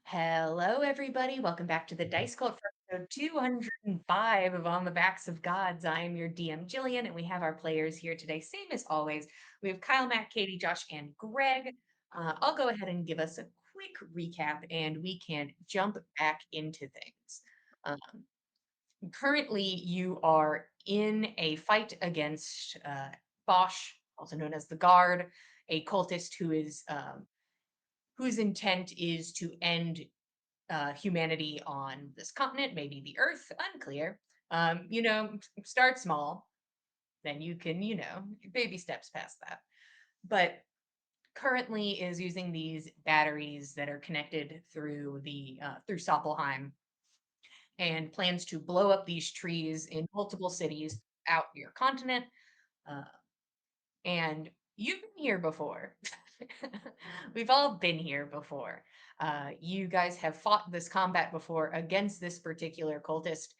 Hello, everybody. Welcome back to the Dice Cult for episode 205 of On the Backs of Gods. I am your DM, Jillian, and we have our players here today. Same as always. We have Kyle, Matt, Katie, Josh, and Greg. I'll go ahead and give us a quick recap and we can jump back into things. Um, Currently, you are in a fight against Bosch, also known as the Guard, a cultist whose intent is to end humanity on this continent, maybe the Earth, unclear. Start small, then you can, baby steps past that. But currently is using these batteries that are connected through Soppelheim and plans to blow up these trees in multiple cities out your continent. Uh, and you've been here before. We've all been here before. You guys have fought this combat before against this particular cultist,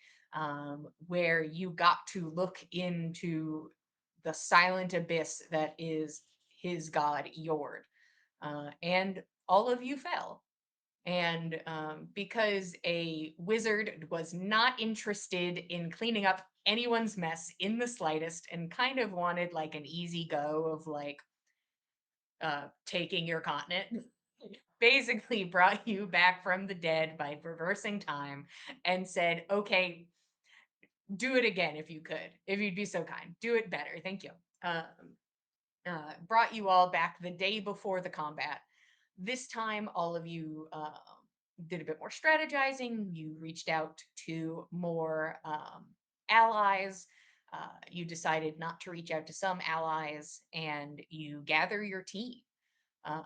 where you got to look into the silent abyss that is his god, Yord. And all of you fell. And because a wizard was not interested in cleaning up anyone's mess in the slightest and kind of wanted like an easy go of like taking your continent, basically brought you back from the dead by reversing time and said, okay, do it again if you could, if you'd be so kind. Do it better. Thank you. Brought you all back the day before the combat. This time, all of you did a bit more strategizing. You reached out to more allies. You decided not to reach out to some allies, and you gather your team. Um,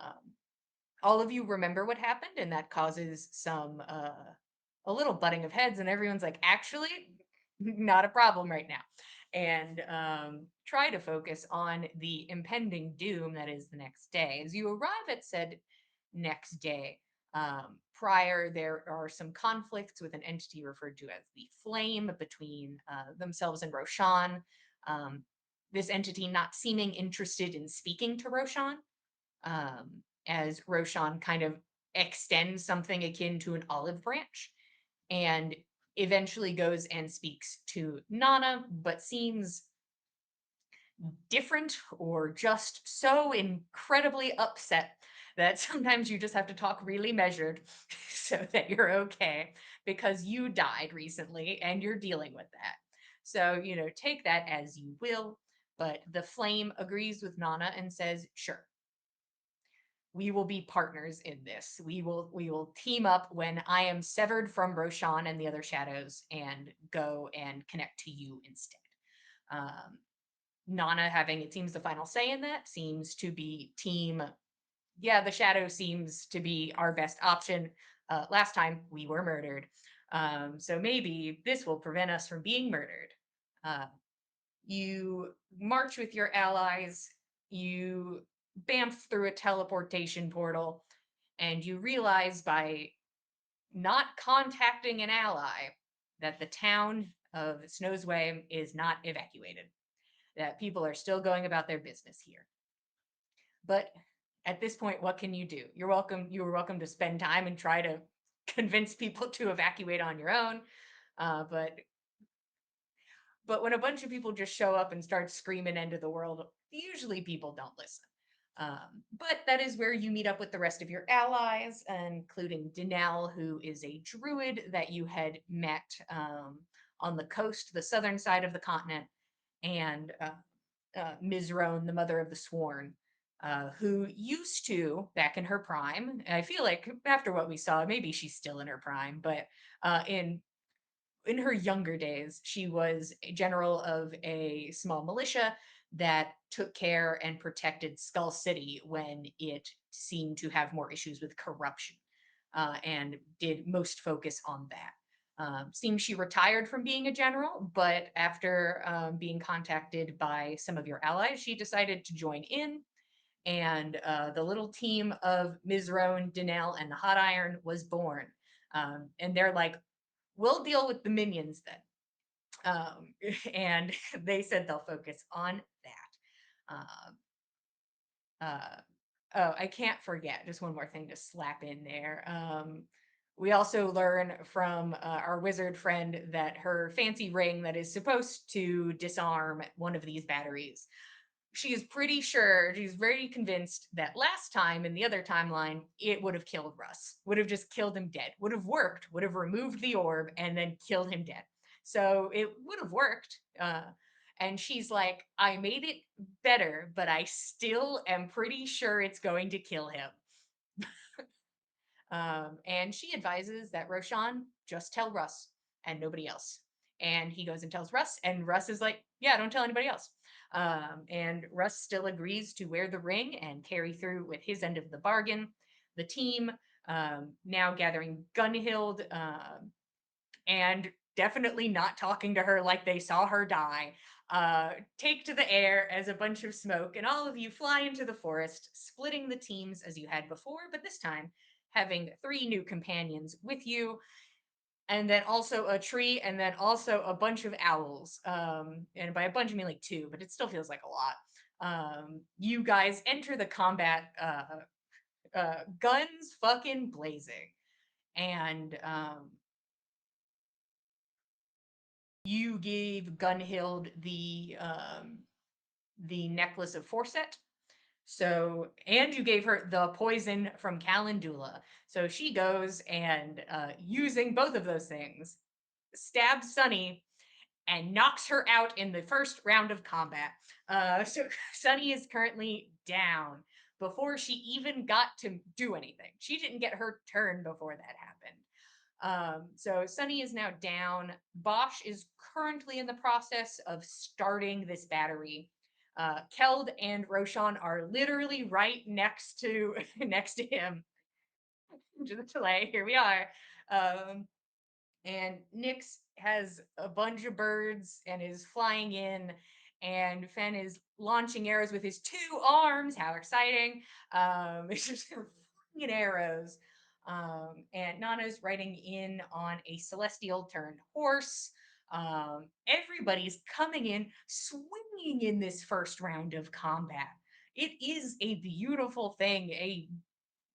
all of you remember what happened, and that causes a little butting of heads, and everyone's like, actually, not a problem right now. And try to focus on the impending doom that is the next day. As you arrive at said next day, prior, there are some conflicts with an entity referred to as the Flame between themselves and Roshan. Um, this entity not seeming interested in speaking to Roshan, um, as Roshan kind of extends something akin to an olive branch and eventually goes and speaks to Nana, but seems different or just so incredibly upset that sometimes you just have to talk really measured so that you're okay because you died recently and you're dealing with that. So, take that as you will. But the flame agrees with Nana and says, sure, we will be partners in this. We will team up when I am severed from Roshan and the other shadows and go and connect to you instead. Um, Nana having, it seems, the final say in that seems to be team. Yeah, the shadow seems to be our best option. Last time we were murdered. So maybe this will prevent us from being murdered. Uh, you march with your allies. You bamf through a teleportation portal, and you realize by not contacting an ally that the town of Snowsway is not evacuated, that people are still going about their business here. But at this point, what can you do? You were welcome to spend time and try to convince people to evacuate on your own. But when a bunch of people just show up and start screaming end of the world, usually people don't listen. But that is where you meet up with the rest of your allies, including Dinell, who is a druid that you had met on the coast, the southern side of the continent, and Mizrone, the mother of the Sworn, who used to, back in her prime, I feel like after what we saw, maybe she's still in her prime, but in her younger days, she was a general of a small militia that took care and protected Skull City when it seemed to have more issues with corruption, and did most focus on that. Seems she retired from being a general, but after being contacted by some of your allies, she decided to join in. And the little team of Mizrone, Dinell, and the Hot Iron was born. And they're like, we'll deal with the minions then. And they said they'll focus on that. Uh, oh, I can't forget just one more thing to slap in there. We also learn from our wizard friend that her fancy ring that is supposed to disarm one of these batteries, she is pretty sure, she's very convinced that last time in the other timeline, it would have killed Russ, would have just killed him dead, would have worked, would have removed the orb and then killed him dead. So it would have worked. And she's like, I made it better, but I still am pretty sure it's going to kill him. And she advises that Roshan just tell Russ and nobody else. And he goes and tells Russ, and Russ is like, yeah, don't tell anybody else. And Russ still agrees to wear the ring and carry through with his end of the bargain. The team now gathering Gunhild and definitely not talking to her like they saw her die, take to the air as a bunch of smoke, and all of you fly into the forest, splitting the teams as you had before, but this time having 3 new companions with you, and then also a tree, and then also a bunch of owls. And by a bunch, I mean like 2, but it still feels like a lot. You guys enter the combat, guns fucking blazing, and you gave Gunhild the necklace of Forset. So, and you gave her the poison from Calendula. So she goes and, using both of those things, stabs Sunny and knocks her out in the first round of combat. So Sunny is currently down before she even got to do anything. She didn't get her turn before that happened. So Sunny is now down. Bosch is currently in the process of starting this battery. Keld and Roshan are literally right next to next to him. To the delay, here we are. And Nyx has a bunch of birds and is flying in, and Fen is launching arrows with his 2 arms. How exciting! It's just flying arrows. And Nana's riding in on a celestial turned horse. Everybody's coming in, swinging in this first round of combat. It is a beautiful thing,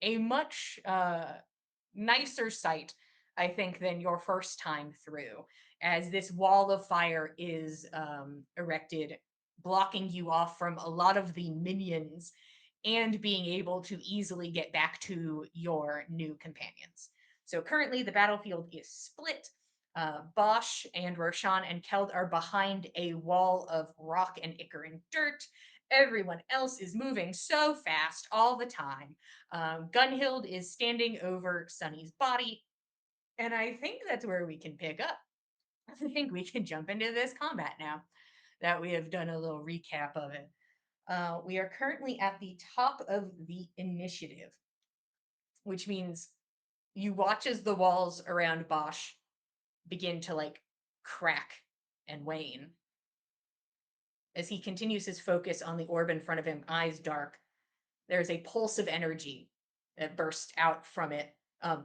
a much nicer sight, I think, than your first time through, as this wall of fire is erected, blocking you off from a lot of the minions and being able to easily get back to your new companions. So currently, the battlefield is split. Bosch and Roshan and Keld are behind a wall of rock and ichor and dirt. Everyone else is moving so fast all the time. Gunhild is standing over Sunny's body, and I think that's where we can pick up. I think we can jump into this combat now that we have done a little recap of it. We are currently at the top of the initiative, which means you watch as the walls around Bosch begin to like crack and wane. As he continues his focus on the orb in front of him, eyes dark, there's a pulse of energy that bursts out from it,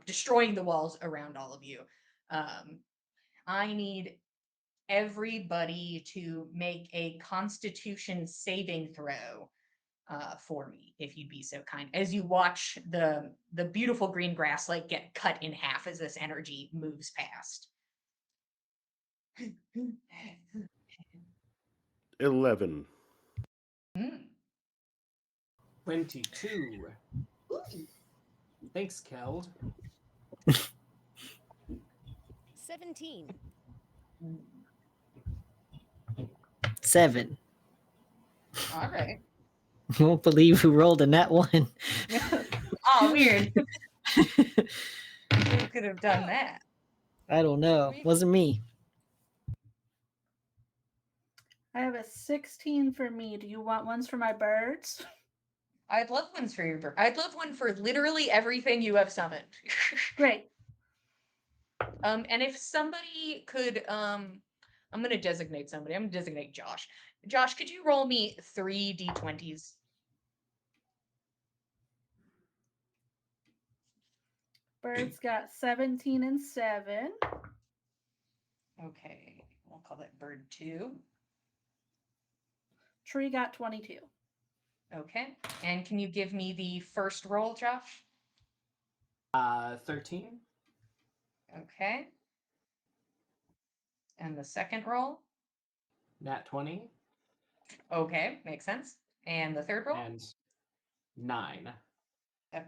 destroying the walls around all of you. I need everybody to make a Constitution saving throw for me, if you'd be so kind. As you watch the beautiful green grass like get cut in half as this energy moves past. 11. 22. Thanks, Keld. 17. 7. All right. You won't believe who rolled a nat 1. Oh, weird. Who could have done that? I don't know. Wasn't me. I have a 16 for me. Do you want ones for my birds? I'd love ones for your bird. I'd love one for literally everything you have summoned. Great. And if somebody could, I'm gonna designate somebody. I'm gonna designate Josh. Josh, could you roll me 3 d20s? Birds got 17 and 7. Okay, we'll call that bird 2. Tree got 22. Okay, and can you give me the first roll, Josh? 13. Okay. And the second roll? Nat 20 Okay, makes sense. And the third roll? and 9. Okay.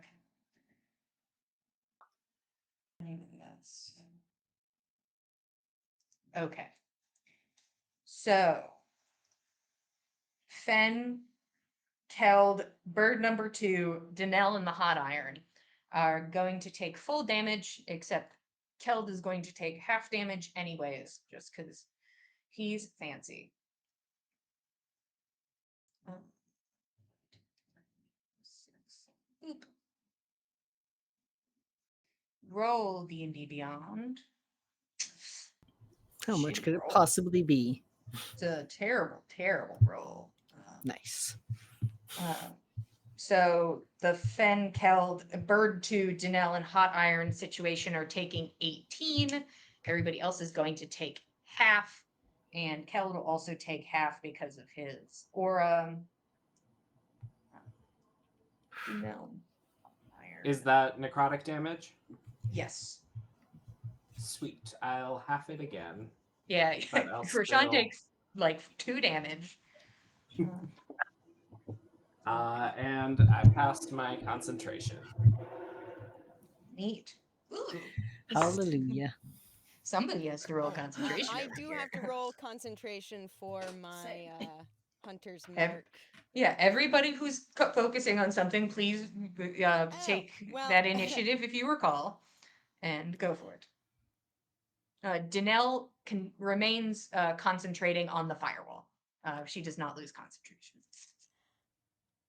Yes. Okay. So, Fen, Keld, bird number 2, Danelle, and the hot iron are going to take full damage, except Keld is going to take half damage anyways, just because he's fancy. Oop. Roll D&D Beyond. How much Shitty could it roll. possibly be? It's a terrible, terrible roll. Nice. So the Fen, Keld, Bird 2, Danelle, and Hot Iron situation are taking 18. Everybody else is going to take half. And Keld will also take half because of his aura. No. Iron. Is that necrotic damage? Yes. Sweet. I'll half it again. Yeah. But I'll Krishan still- takes like 2 damage. And I passed my concentration. Neat. Ooh. Hallelujah. Somebody has to roll concentration. I over do here. have to roll concentration for my Same. hunter's Ev- mark. Yeah, everybody who's focusing on something, please take well- that initiative if you recall, and go for it. Danelle remains concentrating on the firewall. She does not lose concentration.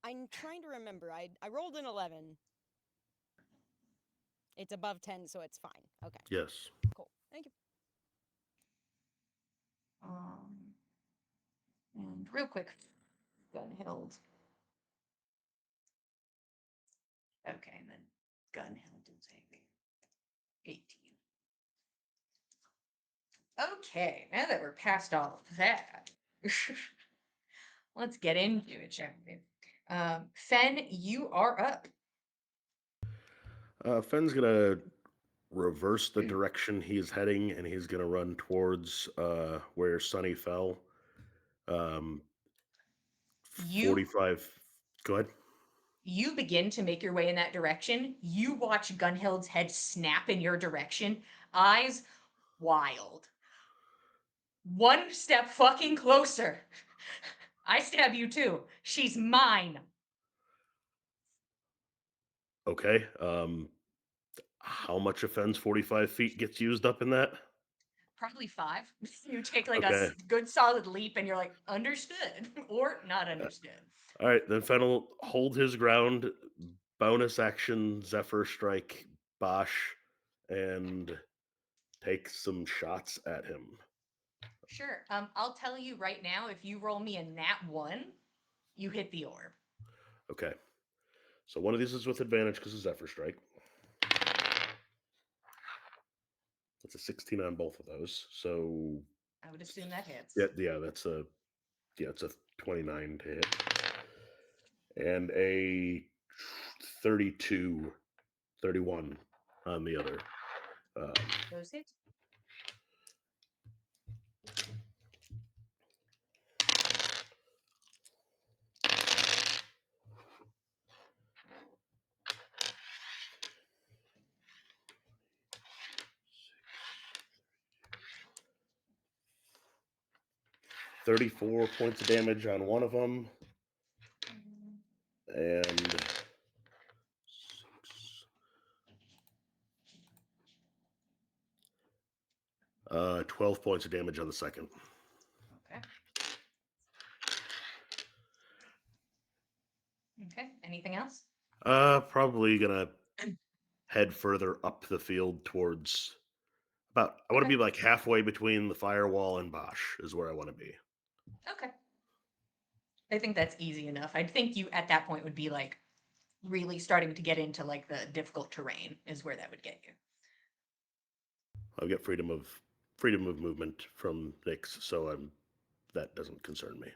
I'm trying to remember. I rolled an 11. It's above 10, so it's fine. Okay, Yes. cool. Thank you. And real quick, Gunhild. Okay, and then Gunhild will take 18. Okay, now that we're past all of that, let's get into it, shall we? Fen, you are up. Fenn's gonna reverse the direction he's heading, and he's gonna run towards where Sunny fell. You- 45. Go ahead. You begin to make your way in that direction. You watch Gunhild's head snap in your direction, eyes wild. One step fucking closer. I stab you too. She's mine. Okay. How much of Fenn's 45 feet gets used up in that? Probably 5. You take like Okay. a good solid leap and you're like, understood or not understood. All right, then Fenn will hold his ground, bonus action, Zephyr Strike, Bosch, and take some shots at him. Sure. I'll tell you right now, if you roll me a nat 1, you hit the orb. Okay. So one of these is with advantage because of Zephyr Strike. That's a 16 on both of those. So I would assume that hits. yeah, it's a 29 to hit. And a 31 on the other. Those hit. $34 points of damage on one of them. And 12 points of damage on the second. Okay. Okay. Anything else? Probably gonna head further up the field towards I want to be like halfway between the firewall and Bosch is where I want to be. Okay. I think that's easy enough. I think you at that point would be like really starting to get into like the difficult terrain is where that would get you. I'll get freedom of movement from Nyx, so that doesn't concern me.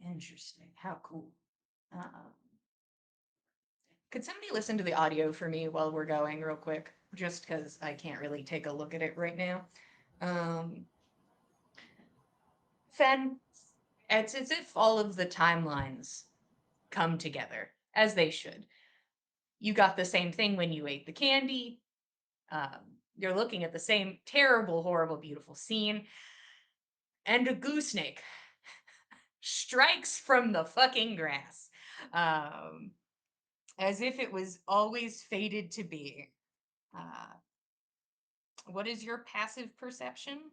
Interesting. How cool. Could somebody listen to the audio for me while we're going real quick? Just because I can't really take a look at it right now. Fen, it's as if all of the timelines come together, as they should. You got the same thing when you ate the candy. You're looking at the same terrible, horrible, beautiful scene. And a goosenake strikes from the fucking grass. As if it was always fated to be. What is your passive perception?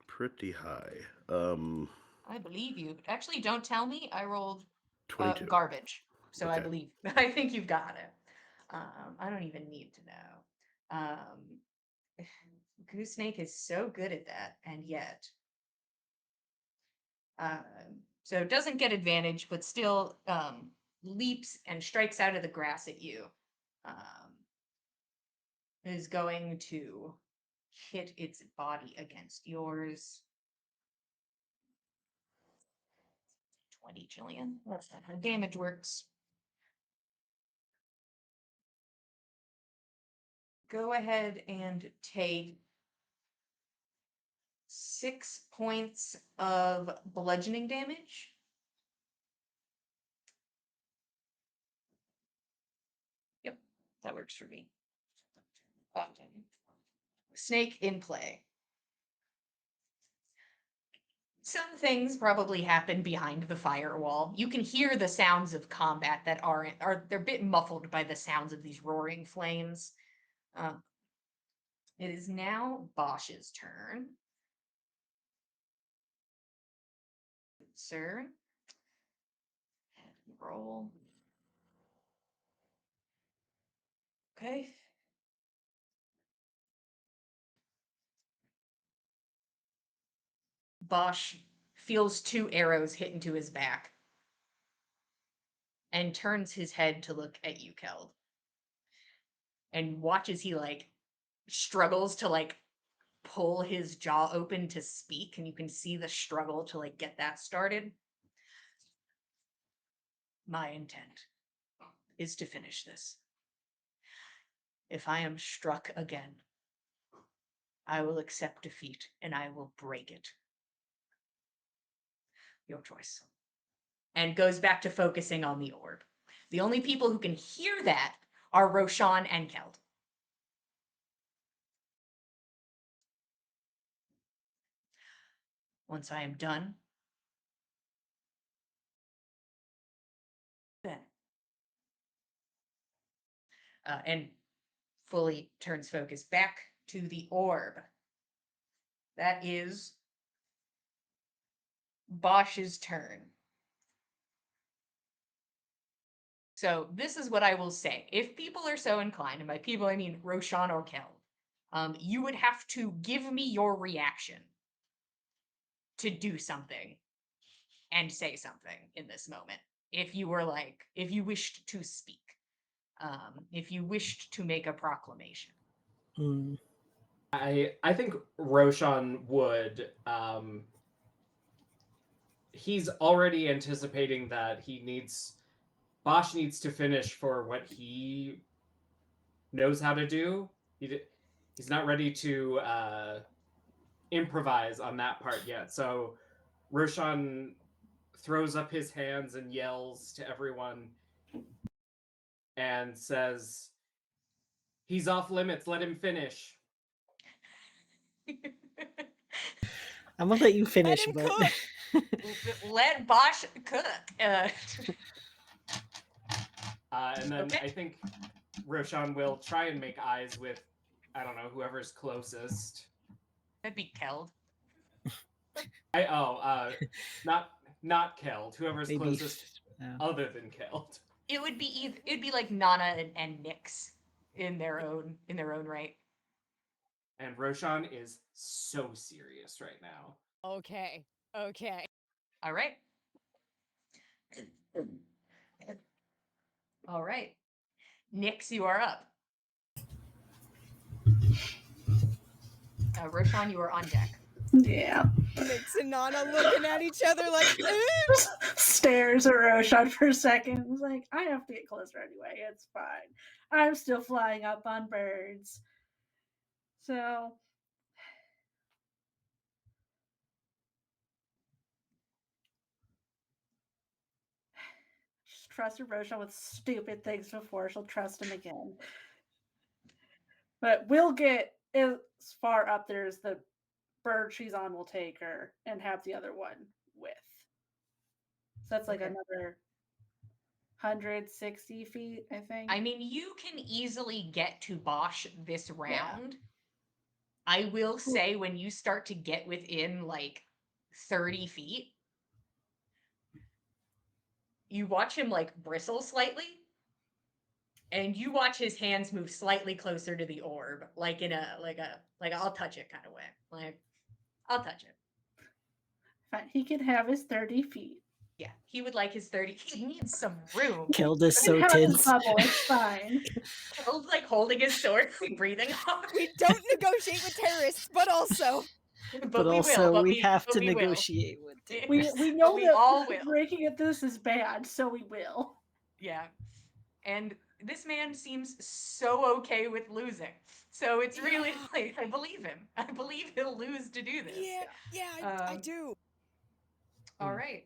Pretty high. I believe you. Actually, don't tell me. I rolled 22. garbage. So I Okay. believe. I think you've got it. I don't even need to know. Goosenake is so good at that, and yet. So it doesn't get advantage, but still leaps and strikes out of the grass at you. Is going to hit its body against yours. 20 Jillian. That's not how damage works. Go ahead and take 6 points of bludgeoning damage. Yep, that works for me. Snake in play. Some things probably happen behind the firewall. You can hear the sounds of combat that they're a bit muffled by the sounds of these roaring flames. It is now Bosch's turn. Sir. Roll. Okay. Bosch feels 2 arrows hit into his back and turns his head to look at you, Keld. And watches he struggles to pull his jaw open to speak, and you can see the struggle to get that started. My intent is to finish this. If I am struck again, I will accept defeat and I will break it. Your choice. And goes back to focusing on the orb. The only people who can hear that are Roshan and Keld. Once I am done, then. And fully turns focus back to the orb. That is Bosch's turn. So this is what I will say. If people are so inclined, and by people I mean Roshan or Keld, you would have to give me your reaction to do something and say something in this moment. If you were if you wished to speak, if you wished to make a proclamation. Mm. I think Roshan would. He's already anticipating that Bosch needs to finish for what he knows how to do. He's not ready to improvise on that part yet. So Roshan throws up his hands and yells to everyone and says, "He's off limits. Let him finish." I'm gonna let you finish, him but cook. Let Bosch cook. And then Okay. I think Roshan will try and make eyes with, I don't know, whoever's closest. That'd be Keld. Not Keld. Whoever's maybe. closest Oh. other than Keld. It would be it'd be like Nana and Nyx in their own right. And Roshan is so serious right now. Okay. All right. All right. Nyx, you are up. Roshan, you are on deck. Yeah. Nyx and Nana looking at each other like, stares at Roshan for a second. He's like, I have to get closer anyway. It's fine. I'm still flying up on birds. So she's trusted Roshan with stupid things before. She'll trust him again. But we'll get as far up there as the bird she's on will take her and have the other one with. So that's like Okay. another 160 feet, I think. I mean, you can easily get to Bosch this round. I will say when you start to get within like 30 feet, you watch him like bristle slightly, and you watch his hands move slightly closer to the orb, like in a like I'll touch it kind of way. Like I'll touch it. Fine. He can have his 30 feet. Yeah, he would like his 30. He needs some room. Killed is He can so have his tense. bubble. It's fine. Killed, like holding his sword, breathing hard. We don't negotiate with terrorists, but also But we also, will. we have but to we will. negotiate with We terrorists. know we that all will. breaking at this is bad, so we will. Yeah. And this man seems so okay with losing. So it's really like, I believe him. I believe he'll lose to do this. I do. All right.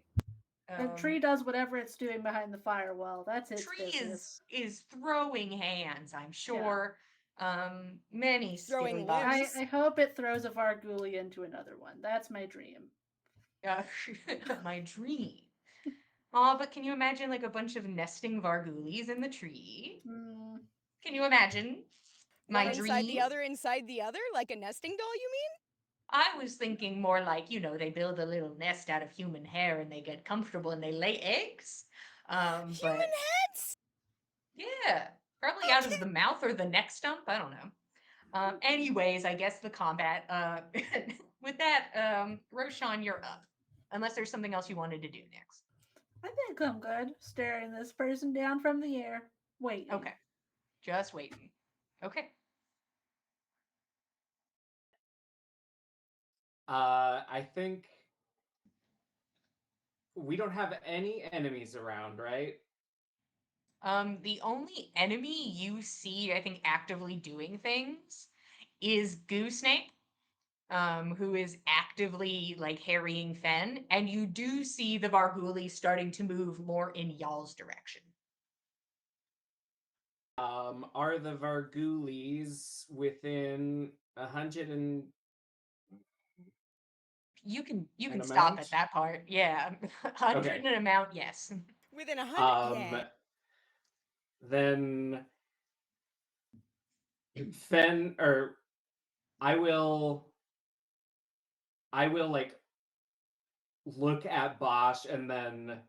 The tree does whatever it's doing behind the firewall. That's its Tree business. is throwing hands, I'm sure. Many Throwing skills. limbs. I hope it throws a Varguli into another one. That's my dream. My dream. Oh, but can you imagine like a bunch of nesting Vargulis in the tree? Can you imagine? My One dream. inside the other, like a nesting doll, you mean? I was thinking more like, they build a little nest out of human hair and they get comfortable and they lay eggs. Human But heads? yeah, probably out of the mouth or the neck stump. I don't know. Anyways, I guess the combat. With that, Roshan, you're up. Unless there's something else you wanted to do next. I think I'm good. Staring this person down from the air. Waiting. Okay. Just waiting. Okay. I think we don't have any enemies around, right? The only enemy you see, I think, actively doing things is Goosenape, who is actively like harrying Fen, and you do see the Varghuli starting to move more in y'all's direction. Are the Vargulis within 100 and You can An stop amount? at that part. Yeah. 100 Okay. an amount, yes. Within 100? Yeah. Then Fen or I will like look at Bosch and then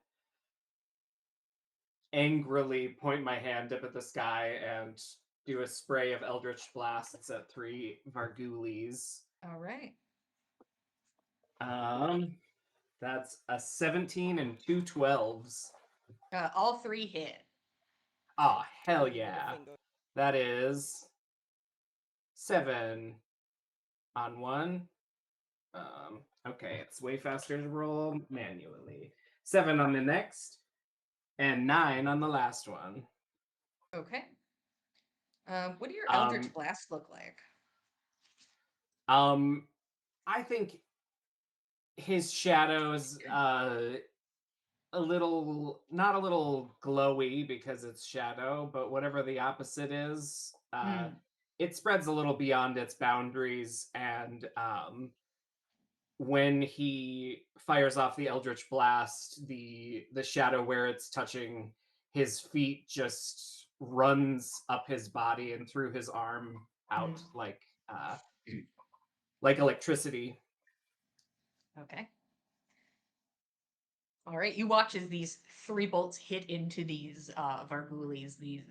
angrily point my hand up at the sky and do a spray of Eldritch Blasts at 3 Vargulis. All right. That's a 17 and 2 12s. All 3 hit. Oh, hell yeah. That is 7 on 1. Okay, it's way faster to roll manually. 7 on the next, and 9 on the last one. Okay. What do your Eldritch Blasts look like? I think his shadows a little, not a little glowy because it's shadow, but whatever the opposite is, it spreads a little beyond its boundaries, and when he fires off the Eldritch Blast, the shadow where it's touching his feet just runs up his body and through his arm out like electricity. Okay. All right. You watch as these 3 bolts hit into these Vargulis, these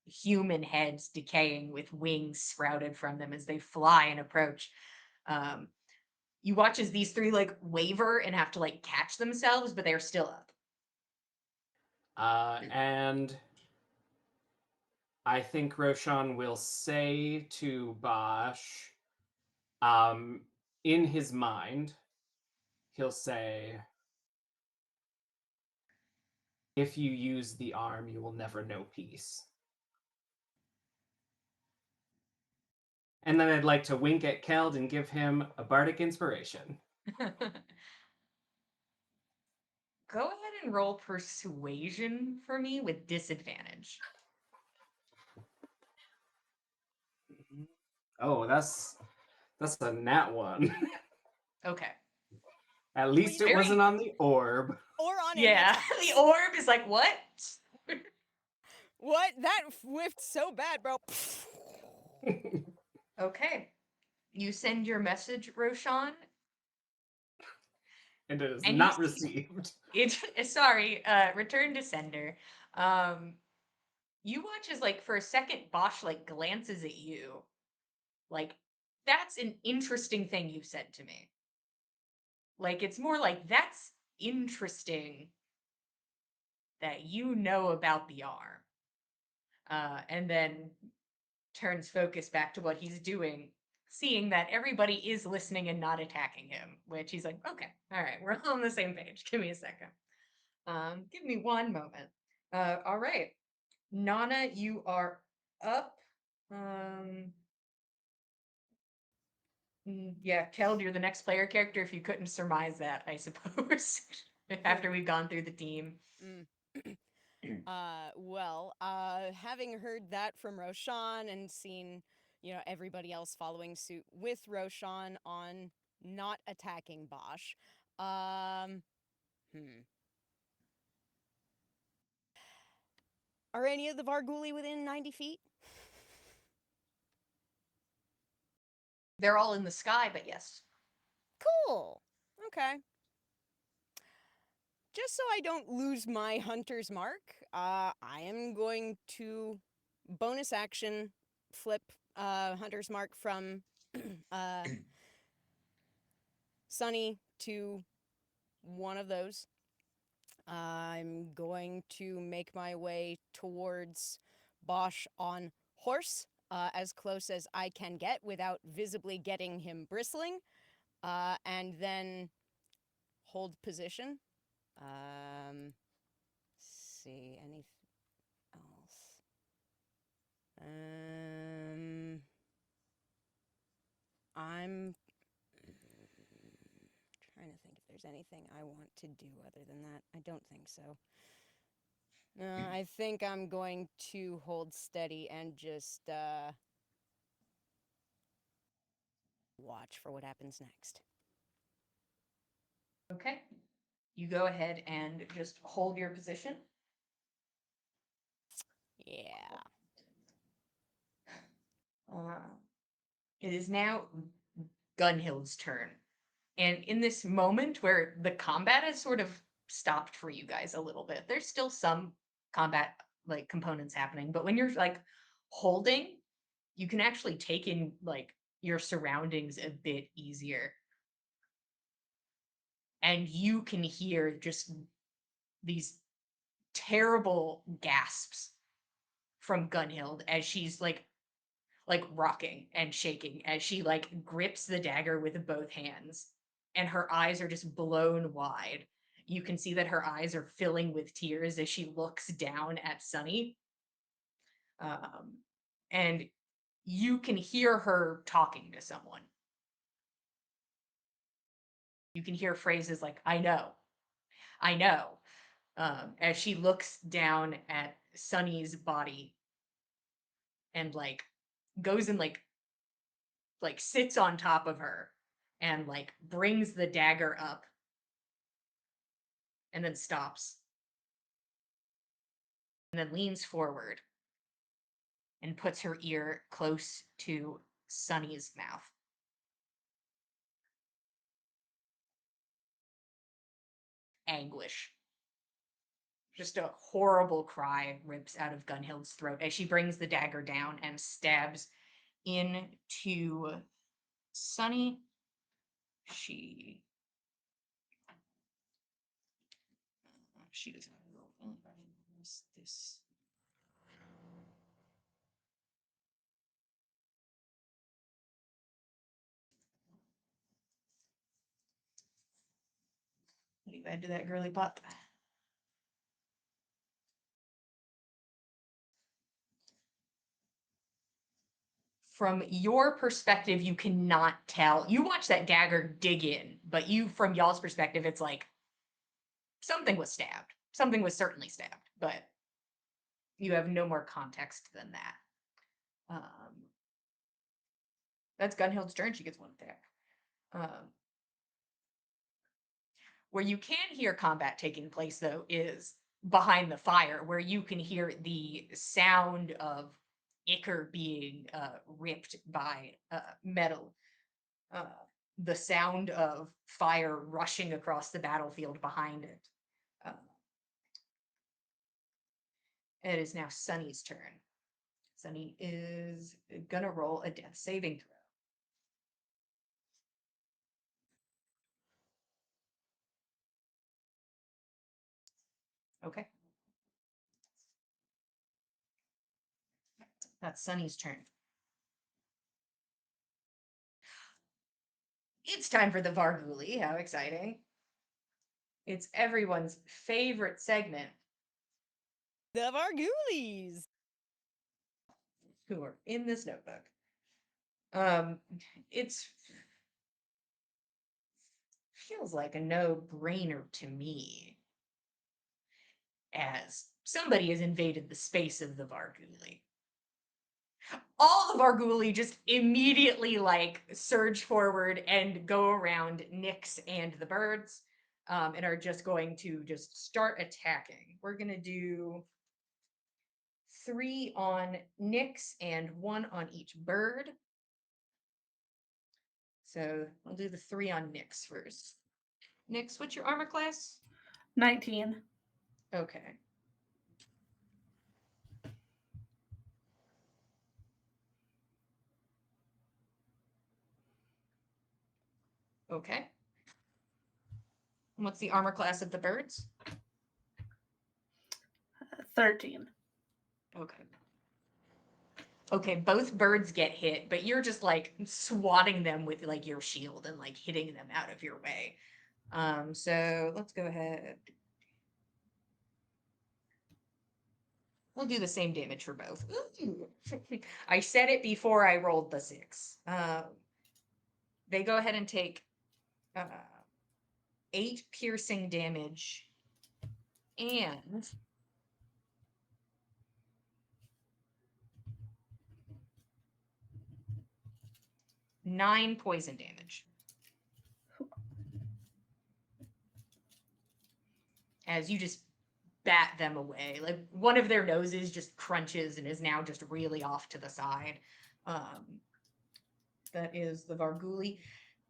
human heads decaying with wings sprouted from them as they fly and approach. You watch as these 3 like waver and have to like catch themselves, but they're still up. And I think Roshan will say to Bosch, in his mind, he'll say, if you use the arm, you will never know peace. And then I'd like to wink at Keld and give him a bardic inspiration. Go ahead and roll persuasion for me with disadvantage. Oh, that's a nat one. Okay. At least it Very- wasn't on the orb. Or on Yeah, any the orb is like, what? What? That whiffed so bad, bro. Okay. You send your message, Roshan, And it is and not you see- received. sorry, return to sender. You watch as like for a second Bosch like glances at you. Like, that's an interesting thing you said to me. Like, it's more like, that's interesting that you know about the arm. And then turns focus back to what he's doing, seeing that everybody is listening and not attacking him, which he's like, okay, all right, we're all on the same page. Give me a second. Give me one moment. All right. Nana, you are up. Yeah, Keld, you're the next player character if you couldn't surmise that, I suppose. After we've gone through the team. Having heard that from Roshan and seen, everybody else following suit with Roshan on not attacking Bosch, Are any of the Varguli within 90 feet? They're all in the sky, but yes. Cool. Okay. Just so I don't lose my hunter's mark, I am going to bonus action flip hunter's mark from Sunny to one of those. I'm going to make my way towards Bosch on horse, as close as I can get without visibly getting him bristling, and then hold position. See, anything else? I'm trying to think if there's anything I want to do other than that. I don't think so. I think I'm going to hold steady and just watch for what happens next. Okay. You go ahead and just hold your position. Yeah. It is now Gunhild's turn. And in this moment where the combat has sort of stopped for you guys a little bit, there's still some combat like components happening, but when you're like holding, you can actually take in like your surroundings a bit easier. And you can hear just these terrible gasps from Gunhild as she's like rocking and shaking as she like grips the dagger with both hands, and her eyes are just blown wide. You can see that her eyes are filling with tears as she looks down at Sunny. And you can hear her talking to someone. You can hear phrases like, I know, I know, as she looks down at Sunny's body and like goes and like sits on top of her and like brings the dagger up and then stops and then leans forward and puts her ear close to Sunny's mouth. Anguish. Just a horrible cry rips out of Gunhild's throat as she brings the dagger down and stabs into Sunny. She does not roll. What's this? What do you add to that girly pop? from your perspective, you cannot tell. You watch that dagger dig in, but from y'all's perspective, it's like something was stabbed. Something was certainly stabbed, but you have no more context than that. That's Gunhild's turn. She gets one attack. Where you can hear combat taking place, though, is behind the fire, where you can hear the sound of ichor being ripped by metal. The sound of fire rushing across the battlefield behind it. It is now Sunny's turn. Sunny is gonna roll a death saving throw. Okay. That's Sunny's turn. It's time for the Varguli. How exciting. It's everyone's favorite segment. The Vargoolies. Who are in this notebook. It's feels like a no-brainer to me, as somebody has invaded the space of the Varguli. All the Varguli just immediately like surge forward and go around Nyx and the birds, and are just going to just start attacking. We're gonna do 3 on Nyx and 1 on each bird. So I'll do the 3 on Nyx first. Nyx, what's your armor class? 19. Okay. Okay. And what's the armor class of the birds? 13. Okay. Okay, both birds get hit, but you're just like swatting them with like your shield and like hitting them out of your way. So let's go ahead. We'll do the same damage for both. Ooh. I said it before I rolled the 6. They go ahead and take 8 piercing damage and 9 poison damage. As you just bat them away. Like one of their noses just crunches and is now just really off to the side. That is the Varguli.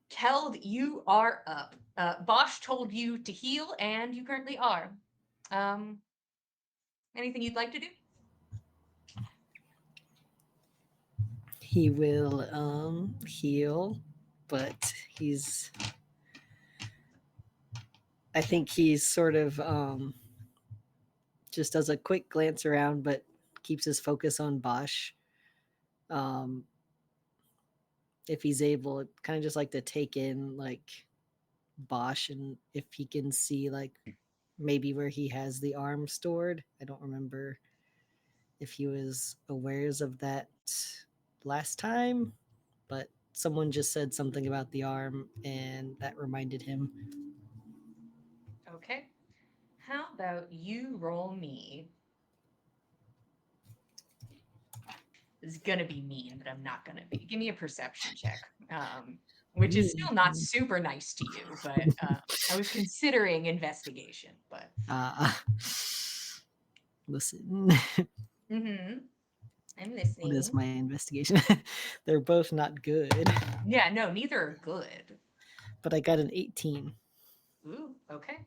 Keld, you are up. Bosch told you to heal, and you currently are. Anything you'd like to do? He will heal, but I think he's sort of just does a quick glance around, but keeps his focus on Bosch. If he's able, kind of just like to take in like Bosch, and if he can see like maybe where he has the arm stored. I don't remember if he was aware of that last time, but someone just said something about the arm, and that reminded him. Okay. How about you roll me? This is gonna be mean, but I'm not gonna be. Give me a perception check. Which is still not super nice to you, but I was considering investigation, but Listen. I'm listening. What is my investigation? They're both not good. Yeah, no, neither are good. But I got an 18. Ooh, okay.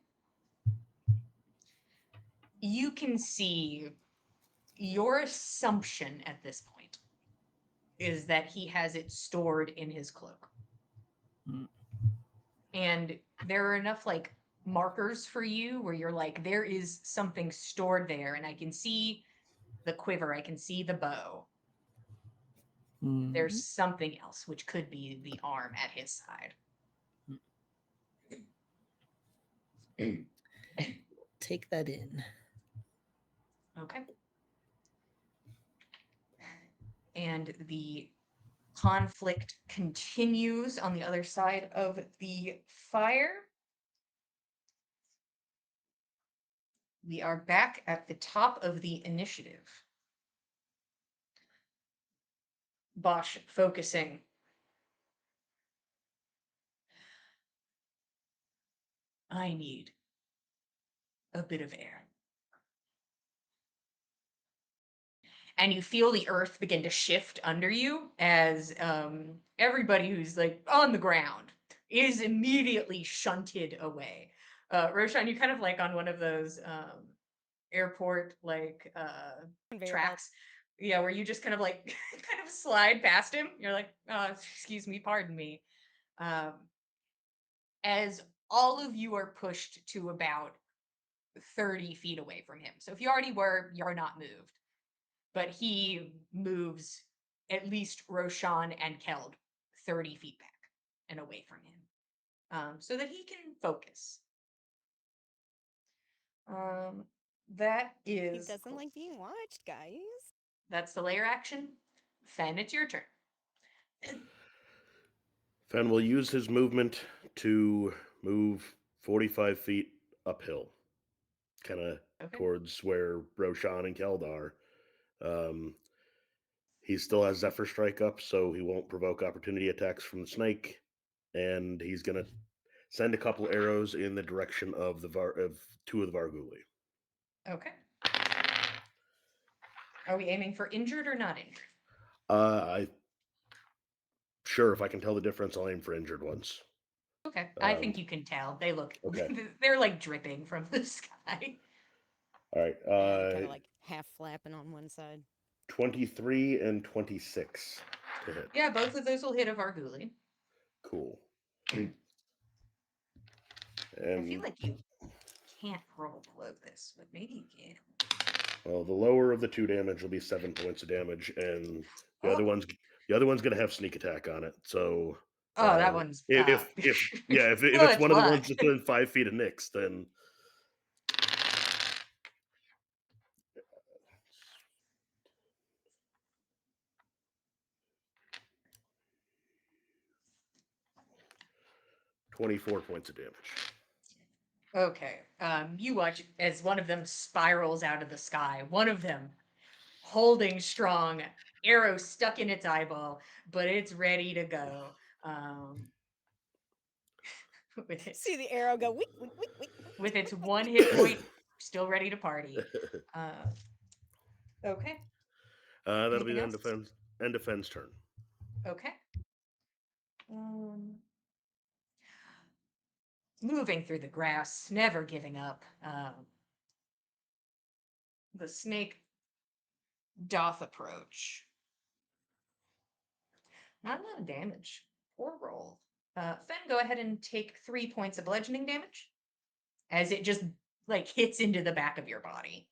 You can see your assumption at this point is that he has it stored in his cloak. Mm. And there are enough like markers for you where you're like, there is something stored there, and I can see the quiver, I can see the bow. Mm. There's something else, which could be the arm at his side. Take that in. Okay. And the conflict continues on the other side of the fire. We are back at the top of the initiative. Bosch focusing. I need a bit of air. And you feel the earth begin to shift under you as everybody who's like on the ground is immediately shunted away. Roshan, you kind of like on one of those airport like Conveyor belt. tracks. Yeah, where you just kind of like kind of slide past him. You're like, excuse me, pardon me. As all of you are pushed to about 30 feet away from him. So if you already were, you're not moved. But he moves at least Roshan and Keld 30 feet back and away from him, so that he can focus. That He is doesn't like being watched, guys. that's the layer action. Fen, it's your turn. Fen will use his movement to move 45 feet uphill, kind of Okay. towards where Roshan and Keld are. He still has Zephyr Strike up, so he won't provoke opportunity attacks from the snake, and he's gonna send a couple arrows in the direction of two of the Varguli. Okay. Are we aiming for injured or not injured? I sure if I can tell the difference, I'll aim for injured ones. Okay. I think you can tell. They look Okay. they're like dripping from the sky. All right. Kind of like half flapping on one side. 23 and 26 to hit. Yeah, both of those will hit a Varguli. Cool. I feel And like you can't roll below this, but maybe you can. well, the lower of the 2 damage will be 7 points of damage, and the Oh. other one's gonna have sneak attack on it. So Oh, that one's if it's Good one of the luck. ones that's within 5 feet of Nyx, then 24 points of damage. Okay. You watch as one of them spirals out of the sky. One of them holding strong, arrow stuck in its eyeball, but it's ready to go. With its, See the arrow go, wick, wick, wick, wick. with its 1 hit point, still ready to party. Okay. That'll be Anything the else? end of Fen's turn. Okay. Moving through the grass, never giving up. The snake doth approach. Not a lot of damage. Poor roll. Fen, go ahead and take 3 points of bludgeoning damage as it just like hits into the back of your body.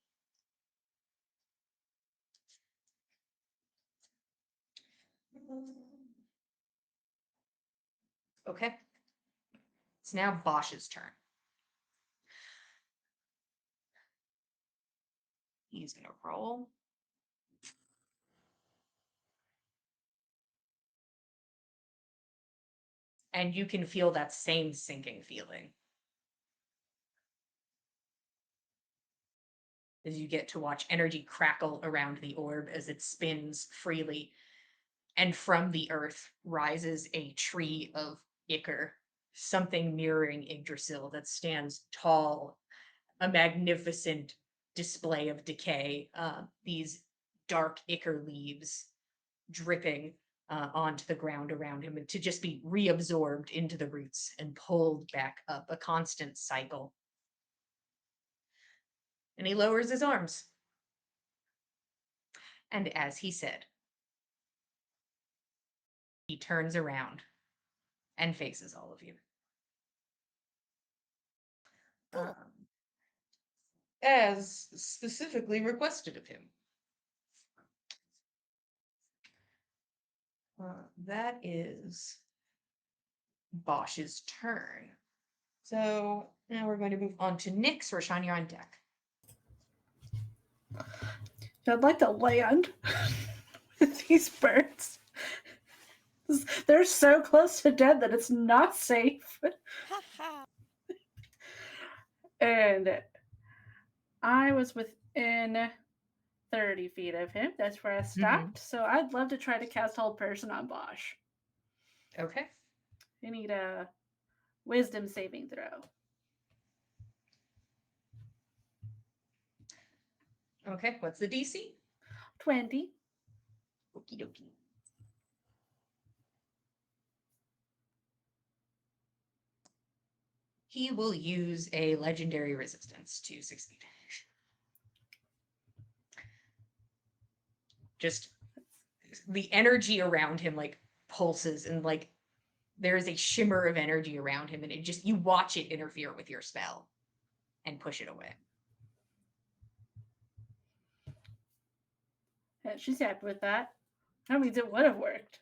Okay. It's now Bosch's turn. He's gonna roll. And you can feel that same sinking feeling as you get to watch energy crackle around the orb as it spins freely. And from the earth rises a tree of ichor, something mirroring Yggdrasil that stands tall, a magnificent display of decay. These dark ichor leaves dripping onto the ground around him, and to just be reabsorbed into the roots and pulled back up, a constant cycle. And he lowers his arms. And as he said, he turns around and faces all of you. As specifically requested of him. That is Bosch's turn. So now we're going to move on to Nyx. Roshan, you're on deck. I'd like to land with these birds. They're so close to dead that it's not safe. Ha ha. And I was within 30 feet of him. That's where I stopped. So I'd love to try to cast Hold Person on Bosch. Okay. You need a wisdom saving throw. Okay. What's the DC? 20. Okie dokie. He will use a legendary resistance to succeed. Just the energy around him like pulses and like there is a shimmer of energy around him and it just you watch it interfere with your spell and push it away. Yeah, she's happy with that. That means it would have worked.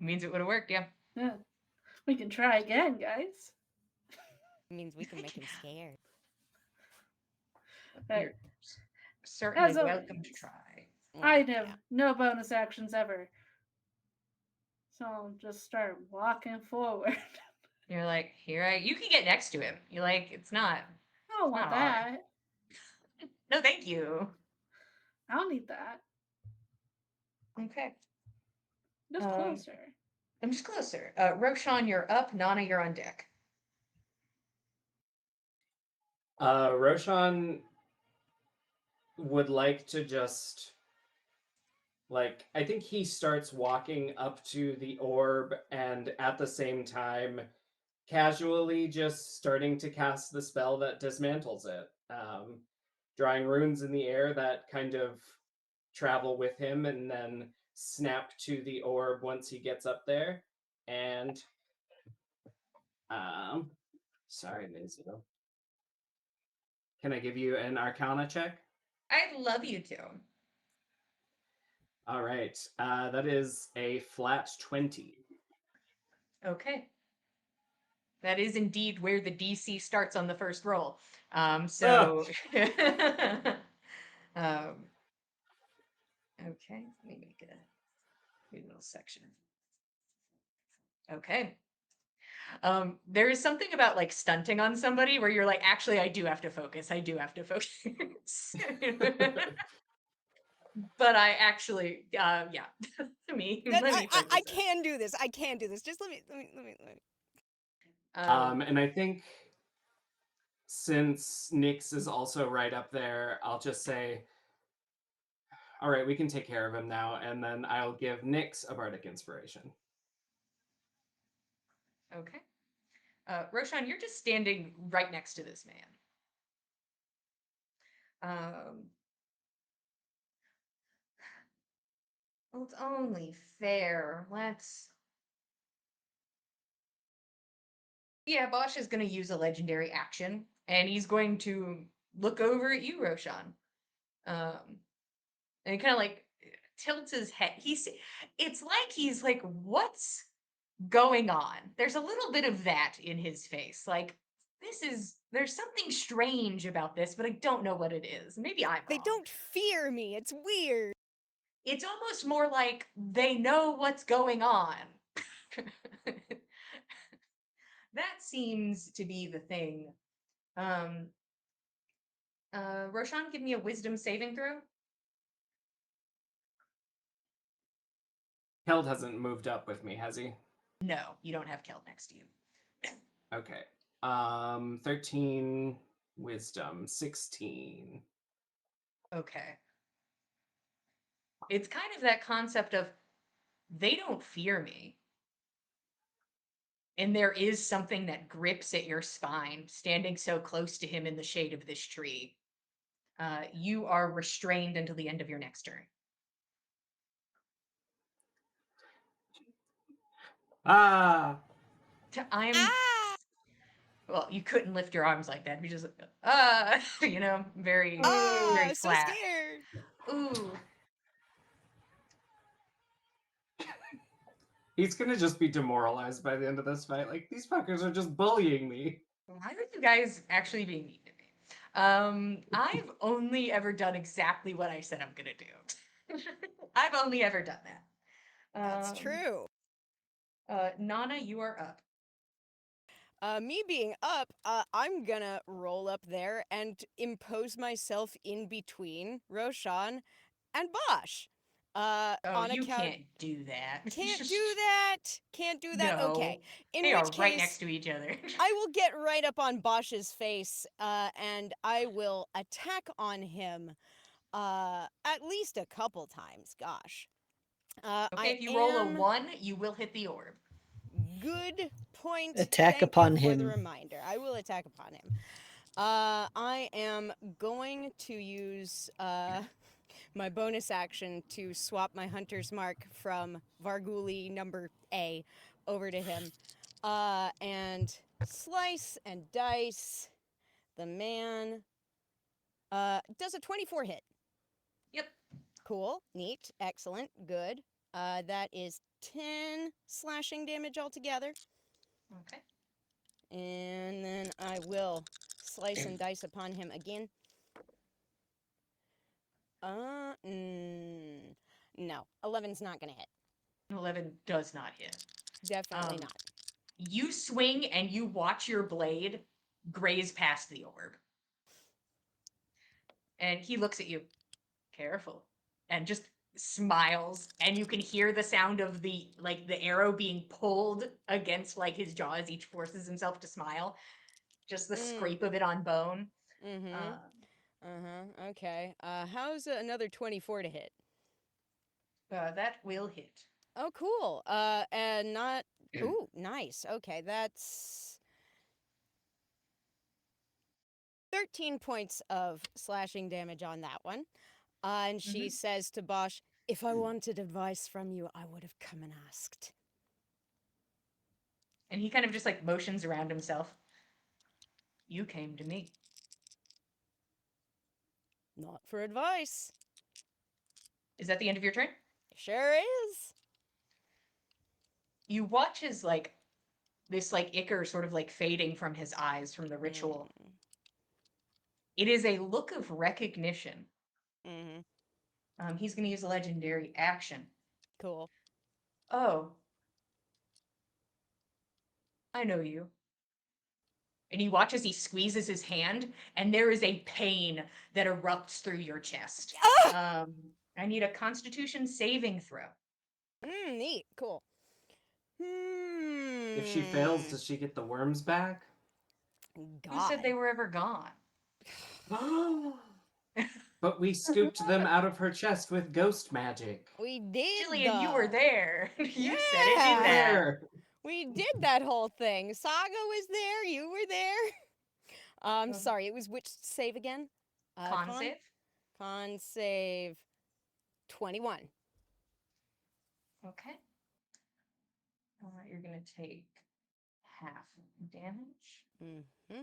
Means it would have worked, yeah. Yeah. We can try again, guys. Means we can make him scared. You're certainly as welcome to always, try. I Mm, have yeah. no bonus actions ever. So I'll just start walking forward. You're like, you can get next to him. You're like, it's not. I don't want Not hard. that. No, thank you. I don't need that. Okay. Just closer. I'm just closer. Roshan, you're up. Nana, you're on deck. Roshan would like to just I think he starts walking up to the orb and at the same time casually just starting to cast the spell that dismantles it. Drawing runes in the air that kind of travel with him and then snap to the orb once he gets up there. And sorry, Mizuno. Can I give you an Arcana check? I'd love you to. All right. That is a flat 20. Okay. That is indeed where the DC starts on the first roll. So okay, let me make a little section. Okay. There is something about like stunting on somebody where you're like, actually, I do have to focus. I do have to focus. But I actually, yeah, me. That, Let me I focus. can do this. I can do this. Just let me. And I think since Nyx is also right up there, I'll just say, all right, we can take care of him now. And then I'll give Nyx a bardic inspiration. Okay. Roshan, you're just standing right next to this man. Well, it's only fair. Yeah, Bosch is going to use a legendary action, and he's going to look over at you, Roshan. And he kind of like tilts his head. It's like he's like, what's going on? There's a little bit of that in his face. Like, there's something strange about this, but I don't know what it is. Maybe I'm They wrong. don't fear me. It's weird. It's almost more like they know what's going on. That seems to be the thing. Roshan, give me a wisdom saving throw. Keld hasn't moved up with me, has he? No, you don't have Kel next to you. Okay. 13 wisdom, 16. Okay. It's kind of that concept of they don't fear me. And there is something that grips at your spine, standing so close to him in the shade of this tree. You are restrained until the end of your next turn. Ah! I'm Ah! well, you couldn't lift your arms like that. You just very Ah! very I'm so flat. scared. Ooh. He's gonna just be demoralized by the end of this fight. Like, these fuckers are just bullying me. Why are you guys actually being mean to me? I've only ever done exactly what I said I'm gonna do. I've only ever done that. That's true. Nana, you are up. Me being up, I'm gonna roll up there and impose myself in between Roshan and Bosch. Oh, On you account, can't do that. can't do that. Can't do that. Okay. No, In they are which right case, next to each other. I will get right up on Bosch's face, and I will attack on him, at least a couple times. Gosh. Okay, I if you roll a am 1, you will hit the orb. good point. Attack Thank upon you for the him. reminder. I will attack upon him. I am going to use my bonus action to swap my hunter's mark from Varguli number A over to him. And slice and dice. The man does a 24 hit. Yep. Cool, neat, excellent, good. That is 10 slashing damage altogether. Okay. And then I will slice and dice upon him again. No, 11's not gonna hit. 11 does not hit. Definitely Um, not. You swing and you watch your blade graze past the orb. And he looks at you, careful, and just smiles. And you can hear the sound of the arrow being pulled against like his jaw as he forces himself to smile. Just the scrape of it on bone. Okay. How's another 24 to hit? That will hit. Oh, cool. And not. Ooh, nice. Okay, that's 13 points of slashing damage on that one. And she says to Bosch, "If I wanted advice from you, I would have come and asked." And he kind of just like motions around himself. You came to me. Not for advice. Is that the end of your turn? Sure is. You watch his this ichor sort of fading from his eyes from the ritual. It is a look of recognition. He's going to use a legendary action. Cool. Oh, I know you. And you watch as he squeezes his hand, and there is a pain that erupts through your chest. I need a Constitution saving throw. Neat. Cool. If she fails, does she get the worms back? God. Who said they were ever gone? But we scooped them out of her chest with ghost magic. We did. Jillian, you were though. there. You said it Yeah. in that. Where? We did that whole thing. Saga was there. You were there. I'm sorry. It was which save again? Con save. Con save 21. Okay. You're going to take half damage. Mm-hmm.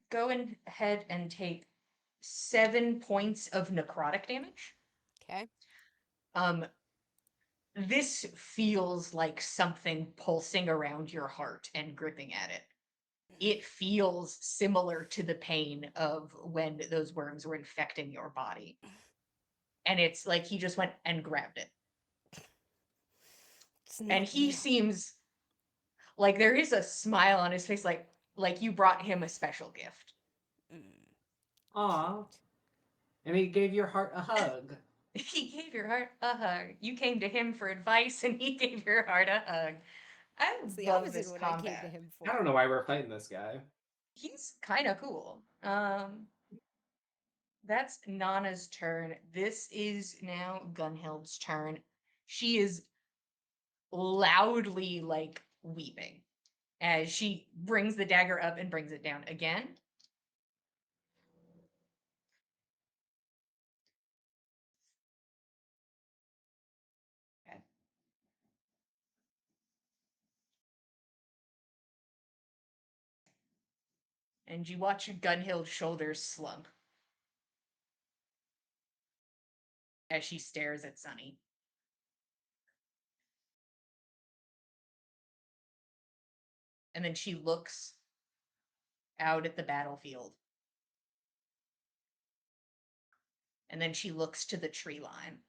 Go ahead and take 7 points of necrotic damage. Okay. This feels like something pulsing around your heart and gripping at it. It feels similar to the pain of when those worms were infecting your body. And it's like he just went and grabbed it. And he seems like there is a smile on his face, like you brought him a special gift. Aw. And he gave your heart a hug. He gave your heart a hug. You came to him for advice, and he gave your heart a hug. I It's the love opposite this of what I came to combat. him for. I don't know why we're fighting this guy. He's kind of cool. That's Nana's turn. This is now Gunhild's turn. She is loudly weeping as she brings the dagger up and brings it down again. Okay. And you watch Gunhild's shoulders slump as she stares at Sunny. And then she looks out at the battlefield. And then she looks to the tree line.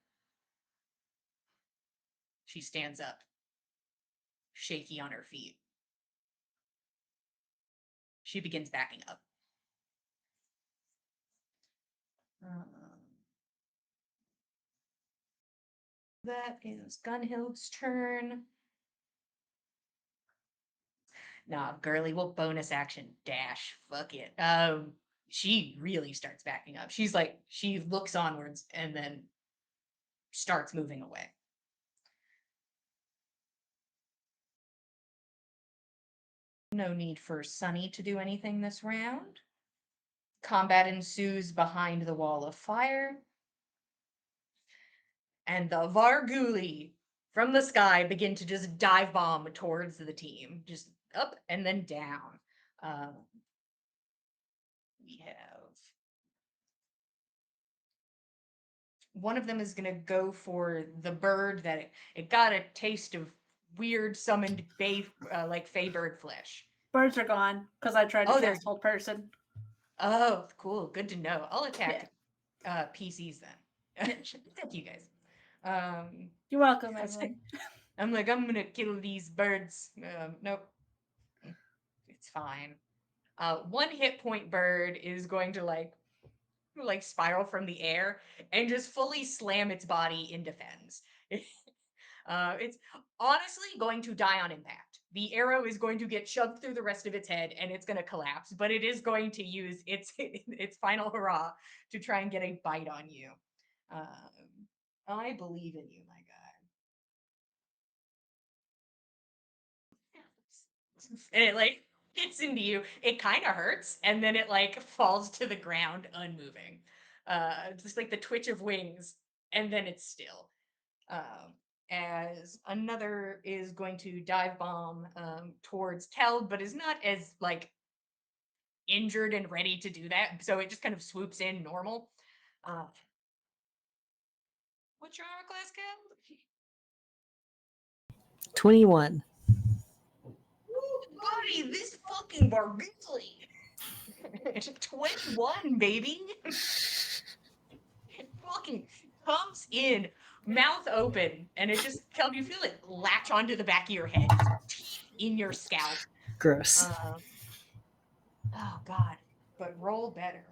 She stands up, shaky on her feet. She begins backing up. That is Gunhild's turn. Nah, girly will bonus action dash. Fuck it. She really starts backing up. She's like, she looks onwards and then starts moving away. No need for Sunny to do anything this round. Combat ensues behind the wall of fire. And the Varguli from the sky begin to just dive bomb towards the team. Just up and then down. We have one of them is going to go for the bird that it got a taste of weird summoned like fey bird flesh. Birds are gone because I tried to Oh, they're- cast hold person. Oh, cool. Good to know. I'll attack PCs then. Thank you guys. You're welcome, I was Emily. I'm like, I'm gonna kill these birds. Nope. It's fine. 1 hit point bird is going to like spiral from the air and just fully slam its body in defense. It's honestly going to die on impact. The arrow is going to get shoved through the rest of its head and it's going to collapse, but it is going to use its final hurrah to try and get a bite on you. I believe in you, my guy. And it like hits into you. It kind of hurts, and then it like falls to the ground, unmoving. Just like the twitch of wings, and then it's still. As another is going to dive bomb towards Teld, but is not as like injured and ready to do that, so it just kind of swoops in normal. What's your armor class, Cal? 21. Ooh, buddy, this fucking Bargizli. 21, baby. It fucking comes in, mouth open, and it just you feel it latch onto the back of your head, just teeth in your scalp. Gross. Oh god, but roll better.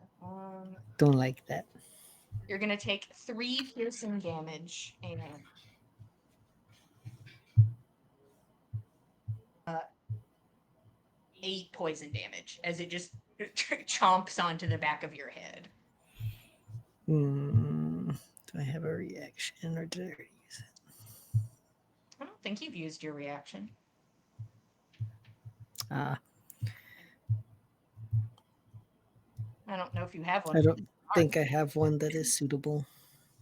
Don't like that. You're gonna take 3 piercing damage and 8 poison damage as it just chomps onto the back of your head. Do I have a reaction or did I already use it? I don't think you've used your reaction. Ah, I don't know if you have one. I don't think I have one that is suitable.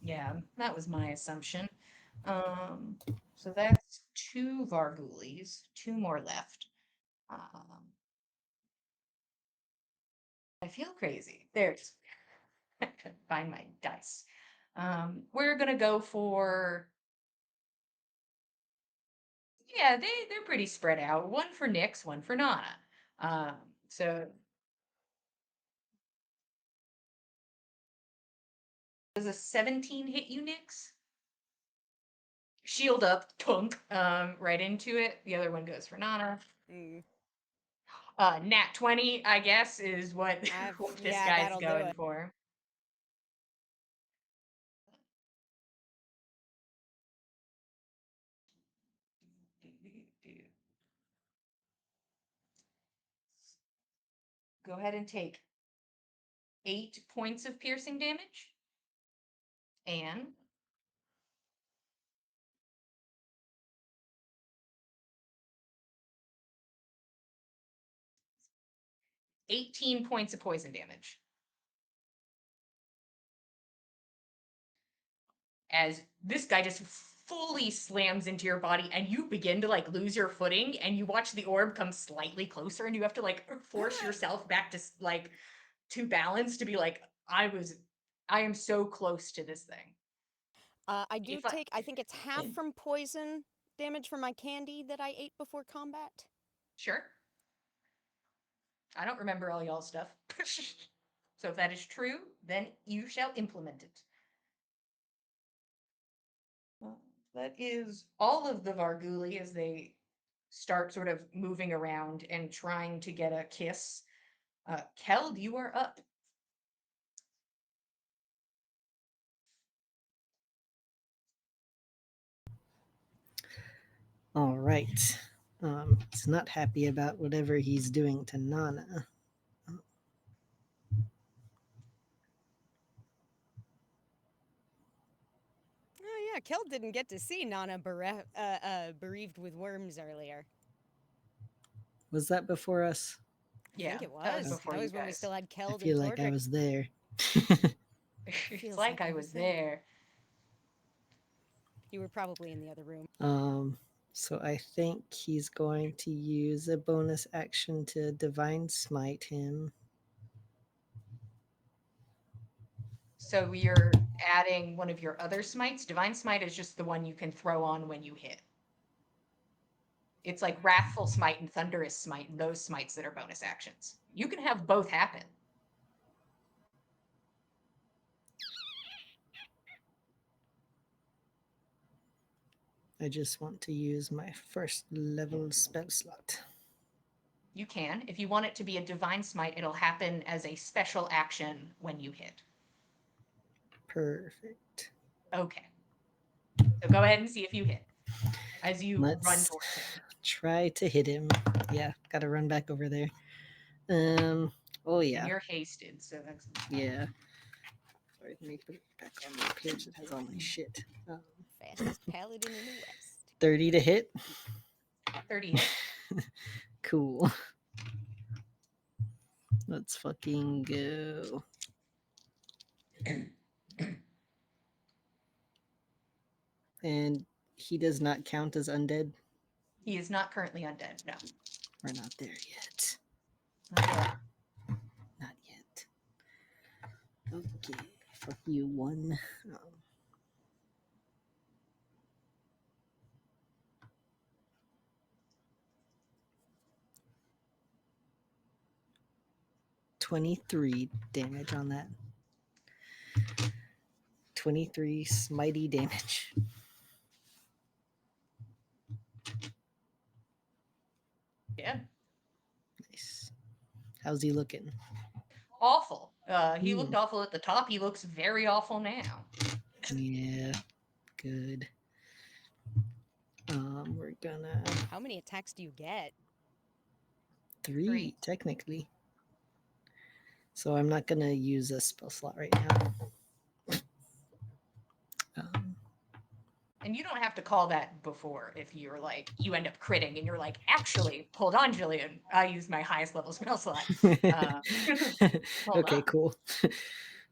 Yeah, that was my assumption. So that's 2 Vargulis, 2 more left. I feel crazy. There's I couldn't find my dice. We're gonna go for they're pretty spread out. 1 for Nyx, 1 for Nana. So does a 17 hit you, Nyx? Shield up, tunk, right into it. The other one goes for Nana. Mm. Nat 20, I guess, is what, what this yeah, guy's that'll do going it. for. Go ahead and take 8 points of piercing damage. And 18 points of poison damage. As this guy just fully slams into your body and you begin to like lose your footing and you watch the orb come slightly closer and you have to like force yourself back to like to balance to be like, I am so close to this thing. I do take, I think it's half from poison damage from my candy that I ate before combat. Sure. I don't remember all y'all stuff. So if that is true, then you shall implement it. That is all of the Varguli as they start sort of moving around and trying to get a kiss. Keld, you are up. All right. He's not happy about whatever he's doing to Nana. Oh yeah, Kel didn't get to see Nana bereaved with worms earlier. Was that before us? I Yeah, think it that was was. before That you was when we guys. still had I Keld feel and like I Tordric. was there. It's Feels like I was there. You were probably in the other room. So I think he's going to use a bonus action to Divine Smite him. So you're adding one of your other smites. Divine Smite is just the one you can throw on when you hit. It's like Wrathful Smite and Thunderous Smite and those smites that are bonus actions. You can have both happen. I just want to use my first level spell slot. You can. If you want it to be a Divine Smite, it'll happen as a special action when you hit. Perfect. Okay. So go ahead and see if you hit as you run Let's towards him. try to hit him. Yeah, gotta run back over there. Oh And yeah, you're hasted, so that's yeah. Sorry, let me put it back on my page that has all my shit. Fastest paladin in the West. 30 to hit. 30 hit. Cool. Let's fucking go. And he does not count as undead. He is not currently undead. No. We're not there yet. Not yet. Not yet. Okay. Fuck you, one. 23 damage on that. 23 smitey damage. Yeah. Nice. How's he looking? Awful. He looked awful at the top. He looks very awful now. Yeah, good. We're gonna How many attacks do you get? three technically. So I'm not gonna use a spell slot right now. And you don't have to call that before if you're like, you end up critting and you're like, actually, hold on, Jillian. I used my highest level spell slot. Hold Okay, on. cool.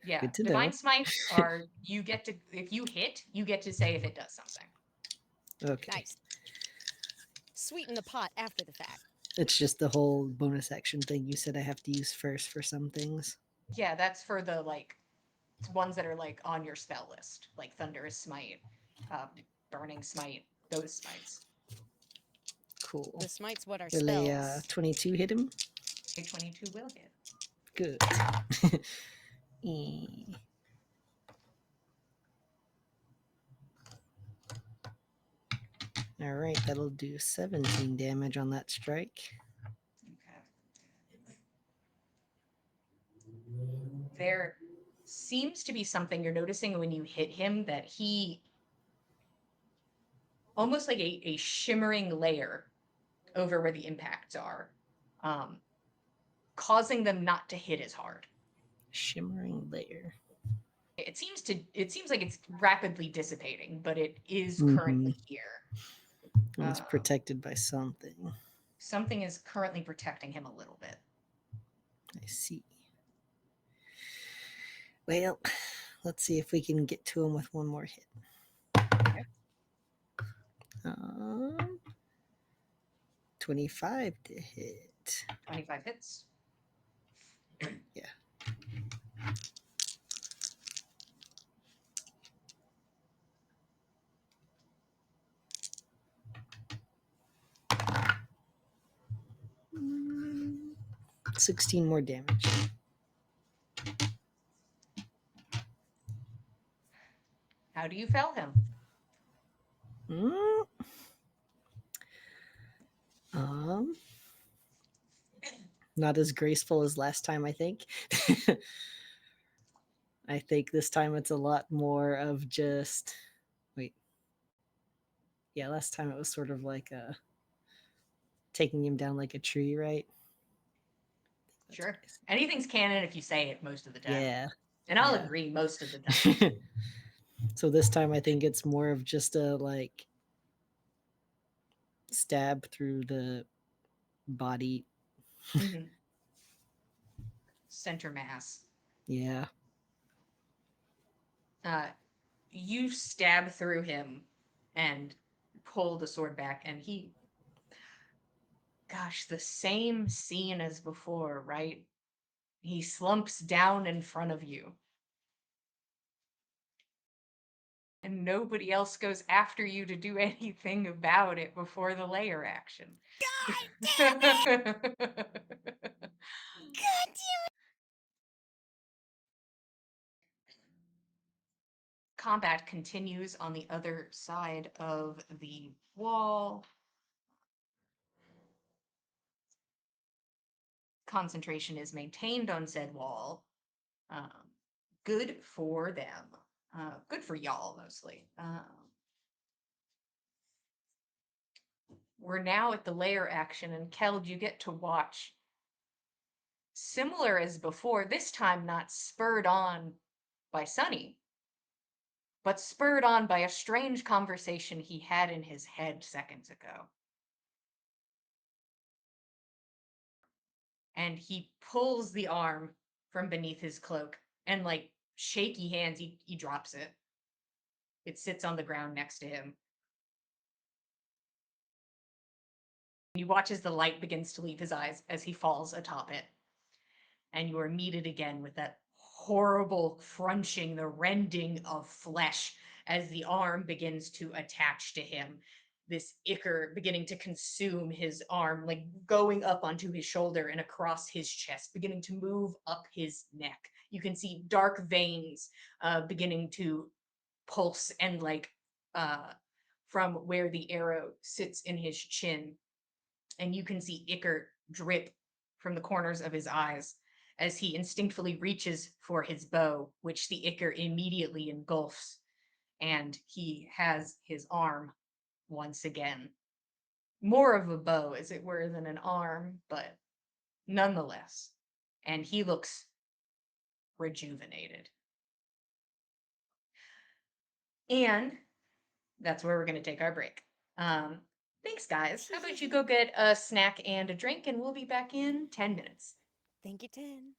Yeah. Good to Divine know. Smites are, you get to, if you hit, you get to say if it does something. Okay. Nice. Sweeten the pot after the fact. It's just the whole bonus action thing you said I have to use first for some things. Yeah, that's for the like ones that are like on your spell list, like Thunderous Smite, Burning Smite, those smites. Cool. The smite's what are Will a spells. 22 hit him? A 22 will hit. Good. Eh. All right, that'll do 17 damage on that strike. Okay. There seems to be something you're noticing when you hit him that he almost like a shimmering layer over where the impacts are, causing them not to hit as hard. Shimmering layer. It seems like it's rapidly dissipating, but it is Mhm. currently here. And it's protected by something. Something is currently protecting him a little bit. I see. Well, let's see if we can get to him with one more hit. Okay. 25 to hit. 25 hits. Yeah. Mm, 16 more damage. How do you fell him? Mm. Um, not as graceful as last time, I think. I think this time it's a lot more of just wait. Yeah, last time it was sort of like taking him down like a tree, right? That's what Sure. I said. Anything's canon if you say it most of the time. Yeah. And I'll Yeah. agree most of the time. So this time I think it's more of just a like stab through the body. Mhm. Center mass. Yeah. You stab through him and pull the sword back, and he, gosh, the same scene as before, right? He slumps down in front of you. And nobody else goes after you to do anything about it before the layer action. God damn it! God Combat continues on the other side of the wall. Concentration is maintained on said wall. Um, Good for them. Good for y'all, mostly. We're now at the layer action, and Keld, you get to watch similar as before, this time not spurred on by Sunny, but spurred on by a strange conversation he had in his head seconds ago. And he pulls the arm from beneath his cloak, and like shaky hands, he drops it. It sits on the ground next to him. You watch as the light begins to leave his eyes as he falls atop it. And you are meted again with that horrible crunching, the rending of flesh as the arm begins to attach to him. This ichor beginning to consume his arm, like going up onto his shoulder and across his chest, beginning to move up his neck. You can see dark veins beginning to pulse and from where the arrow sits in his chin. And you can see ichor drip from the corners of his eyes as he instinctively reaches for his bow, which the ichor immediately engulfs, and he has his arm once again. More of a bow, as it were, than an arm, but nonetheless. And he looks rejuvenated. And that's where we're going to take our break. Thanks, guys. How about you go get a snack and a drink, and we'll be back in 10 minutes. Thank you, 10.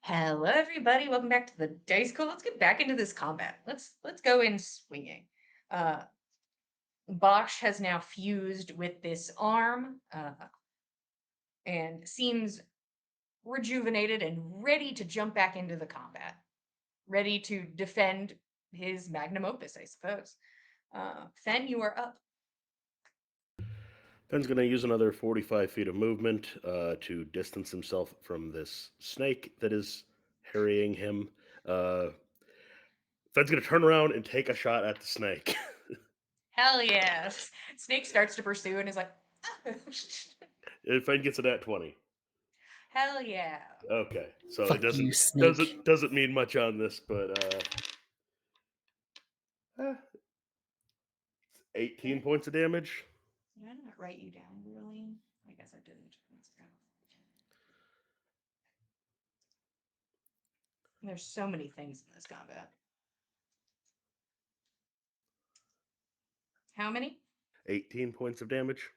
Hello, everybody. Welcome back to the Dice School. Let's get back into this combat. Let's go in swinging. Bosch has now fused with this arm and seems rejuvenated and ready to jump back into the combat, ready to defend his magnum opus, I suppose. Fen, you are up. Fenn's going to use another 45 feet of movement to distance himself from this snake that is harrying him. Fenn's going to turn around and take a shot at the snake. Hell yes. Snake starts to pursue and is like, And Fenn gets it at 20. hell yeah. Okay, so Fuck it doesn't you, snake. doesn't mean much on this, but 18 points of damage. Did I not write you down, really? I guess I didn't. Let's go. There's so many things in this combat. How many? 18 points of damage.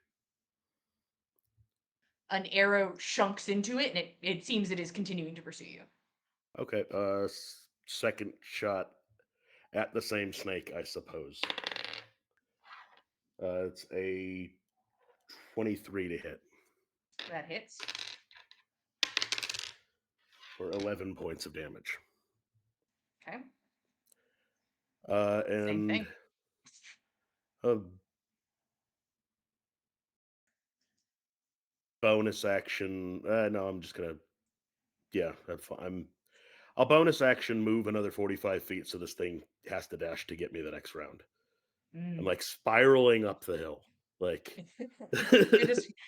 An arrow shunks into it, and it seems it is continuing to pursue you. Okay, second shot at the same snake, I suppose. It's a 23 to hit That hits. for 11 points of damage. Okay. Same And thing. a bonus action. No, I'm just gonna. Yeah, that's fine. I'll bonus action move another 45 feet, so this thing has to dash to get me the next round. I'm Mm. like spiraling up the hill, like.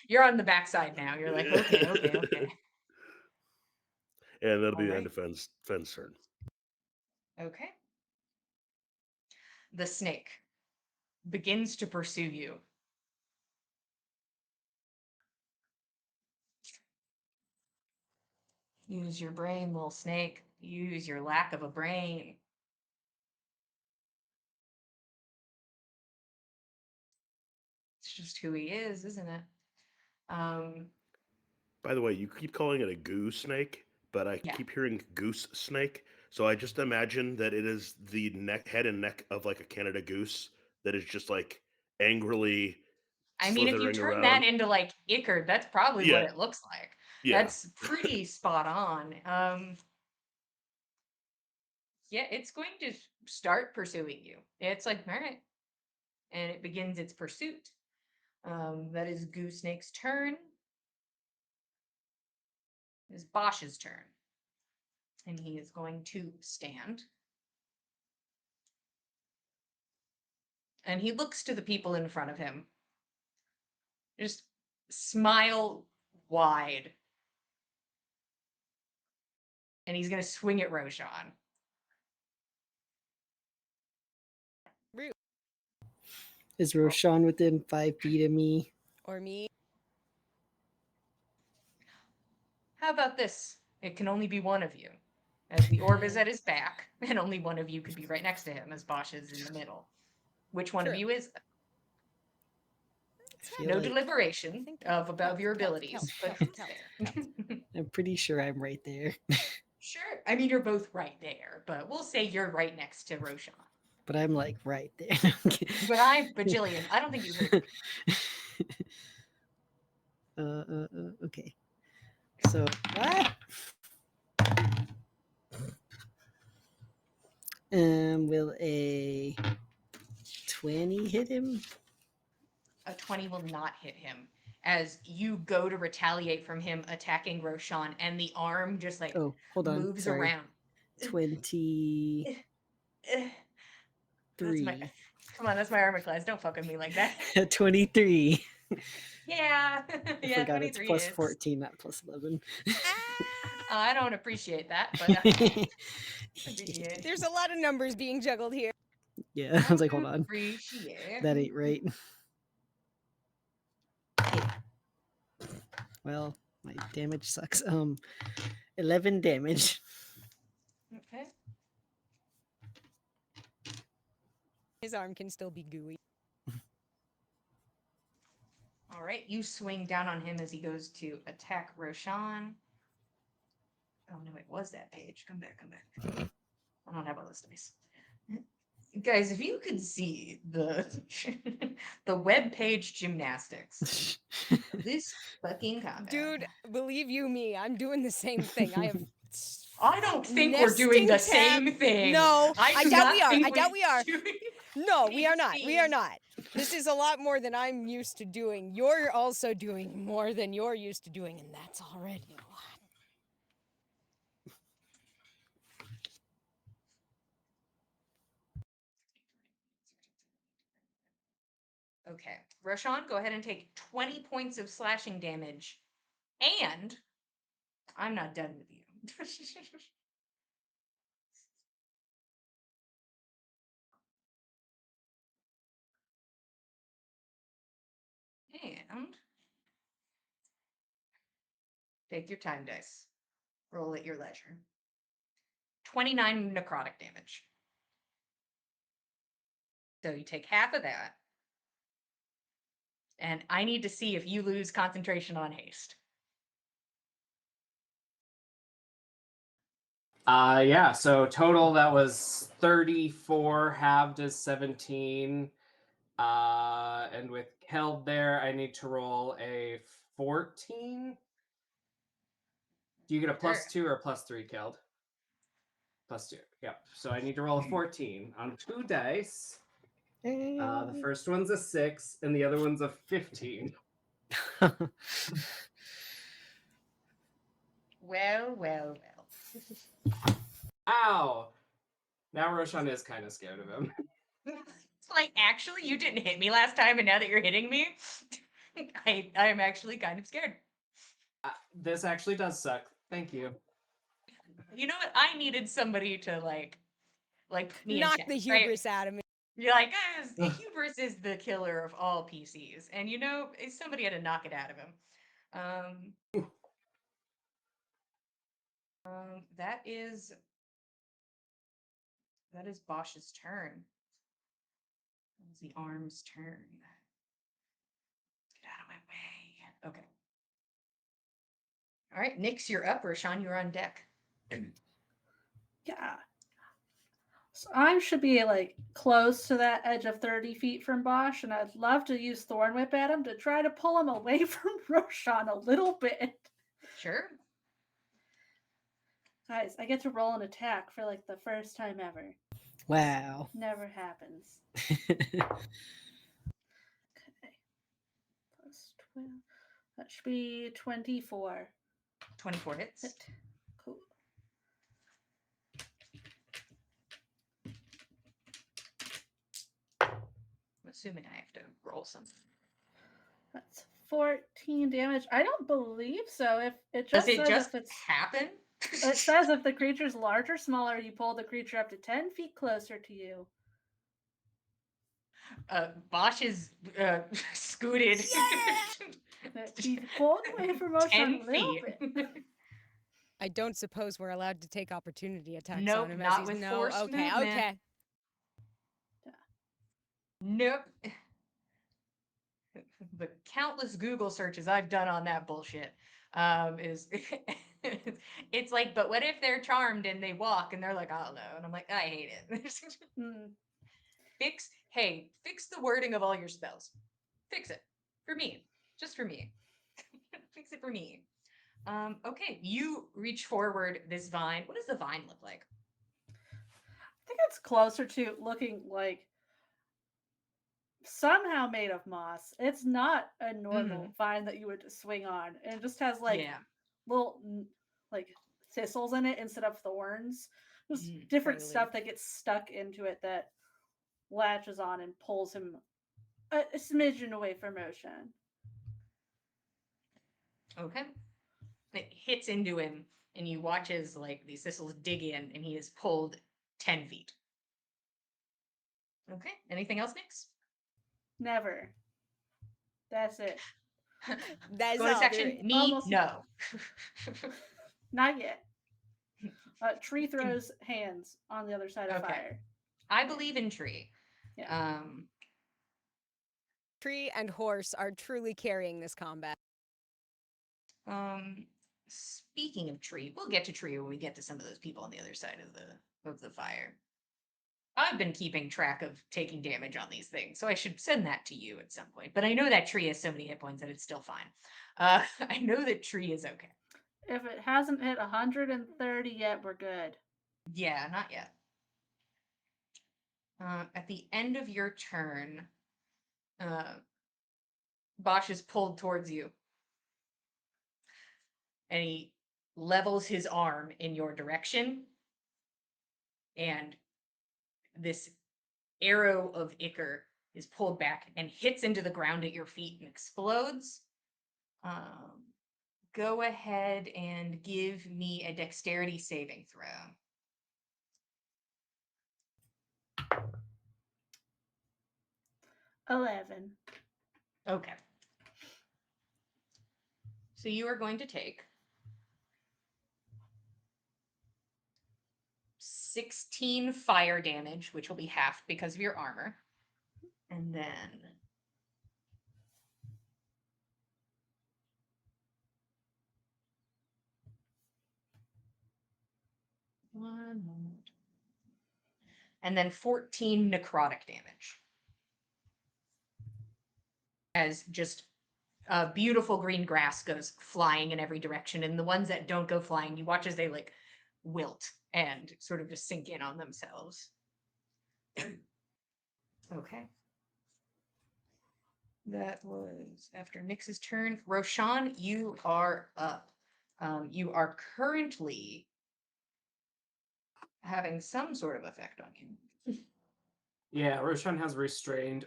You're on the backside now. You're like, okay. And that'll be All the end right. of Fenn's turn. Okay. The snake begins to pursue you. Use your brain, little snake. Use your lack of a brain. It's just who he is, isn't it? By the way, you keep calling it a goo snake, but I Yeah. keep hearing goose snake. So I just imagine that it is the head and neck of like a Canada goose that is just like angrily I mean, if you slithering turn around. that into like Ichard, that's probably what Yeah, it looks like. yeah. That's pretty spot on. Yeah, it's going to start pursuing you. It's like, all right. And it begins its pursuit. That is Goose Snake's turn. It's Bosch's turn. And he is going to stand. And he looks to the people in front of him. Just smile wide. And he's going to swing at Roshan. Rude. Is Roshan within 5 feet of me? Or me. How about this? It can only be one of you. As the orb is at his back, and only one of you could be right next to him as Bosch is in the middle. Which one of True. you is it? I feel No like deliberation think of above counts, your counts, abilities, counts, but counts, who's counts, there? I'm pretty sure I'm right there. Sure. I mean, you're both right there, but we'll say you're right next to Roshan. But I'm like right there. But Jillian, I don't think you heard me. Okay. So will a 20 hit him? A 20 will not hit him. As you go to retaliate from him attacking Roshan, and the arm just like Oh, hold on. moves Sorry. around. 23. That's my come on, that's my armor class. Don't fuck with me like that. 23. Yeah. I Yeah, forgot it's 23 plus hits. 14, not plus 11. I don't appreciate that, but appreciate. There's a lot of numbers being juggled here. Yeah, I was like, hold on. Appreciate. That ain't right. Well, my damage sucks. 11 damage. Okay. His arm can still be gooey. All right, you swing down on him as he goes to attack Roshan. Oh no, it was that page. Come back, come back. I don't have all this dice. Guys, if you could see the the web page gymnastics of this fucking combat. Dude, believe you me, I'm doing the same thing. I have I don't think we're doing the nesting tab- same thing. No, I do doubt not we are. think I doubt we're we are. doing No, we are not. We are anything. not. This is a lot more than I'm used to doing. You're also doing more than you're used to doing, and that's already a lot. Okay, Roshan, go ahead and take 20 points of slashing damage. And I'm not done with you. And take your time dice. Roll at your leisure. 29 necrotic damage. So you take half of that. And I need to see if you lose concentration on haste. Yeah, so total that was 34, halved is 17. And with Keld there, I need to roll a 14. Do you get a plus Sure. 2 or a plus 3, Keld? Plus 2. Yep. So I need to roll a 14 on 2 dice. The first one's a 6, and the other one's a 15. Well, well, well. Ow! Now Roshan is kind of scared of him. It's like, actually, you didn't hit me last time, and now that you're hitting me, I'm actually kind of scared. This actually does suck. Thank you. You know what? I needed somebody to like put me in Knock check, the right? hubris out of me. You're like, hubris is the killer of all PCs, and you know, somebody had to knock it out of him. That is Bosch's turn. That was the arm's turn. Get out of my way. Okay. All right, Nyx, you're up. Roshan, you're on deck. Yeah. So I should be like close to that edge of 30 feet from Bosch, and I'd love to use Thorn Whip at him to try to pull him away from Roshan a little bit. Sure. Guys, I get to roll an attack for like the first time ever. Wow. Never happens. Okay. Plus 12. That should be 24. 24 hits. Hit. Cool. I'm assuming I have to roll something. That's 14 damage. I don't believe so. If it Does just it says just if it's happen? it says if the creature's large or smaller, you pull the creature up to 10 feet closer to you. Bosch is scooted. He's pulled away from Roshan 10 a little feet. bit. I don't suppose we're allowed to take opportunity attacks Nope, on him. not as he's with no. forced Okay, movement. okay. Nope. The countless Google searches I've done on that bullshit is it's like, but what if they're charmed and they walk and they're like, I don't know, and I'm like, I hate it. Hmm. fix the wording of all your spells. Fix it for me, just for me. Fix it for me. Okay, you reach forward this vine. What does the vine look like? I think it's closer to looking like somehow made of moss. It's not a normal vine that you would just swing on. It just has like Yeah. little like thistles in it instead of thorns. Just different Totally. stuff that gets stuck into it that latches on and pulls him a smidgen away from Roshan. Okay. It hits into him, and you watch as like these thistles dig in, and he is pulled 10 feet. Okay. Anything else, Nyx? Never. That's it. That's Bonus all there action. is. Me, Almost- no. Not yet. Tree throws hands on the other side of Okay. fire. I believe in tree. Yeah. Tree and horse are truly carrying this combat. Speaking of tree, we'll get to tree when we get to some of those people on the other side of the fire. I've been keeping track of taking damage on these things, so I should send that to you at some point. But I know that tree has so many hit points that it's still fine. I know that tree is okay. If it hasn't hit 130 yet, we're good. Yeah, not yet. At the end of your turn, Bosch is pulled towards you. And he levels his arm in your direction. And this arrow of ichor is pulled back and hits into the ground at your feet and explodes. Go ahead and give me a dexterity saving throw. 11. Okay. So you are going to take 16 fire damage, which will be halved because of your armor. And then one moment. And then 14 necrotic damage. As just beautiful green grass goes flying in every direction. And the ones that don't go flying, you watch as they like wilt and sort of just sink in on themselves. Okay. That was after Nyx's turn. Roshan, you are up. You are currently having some sort of effect on you. Yeah, Roshan has restrained.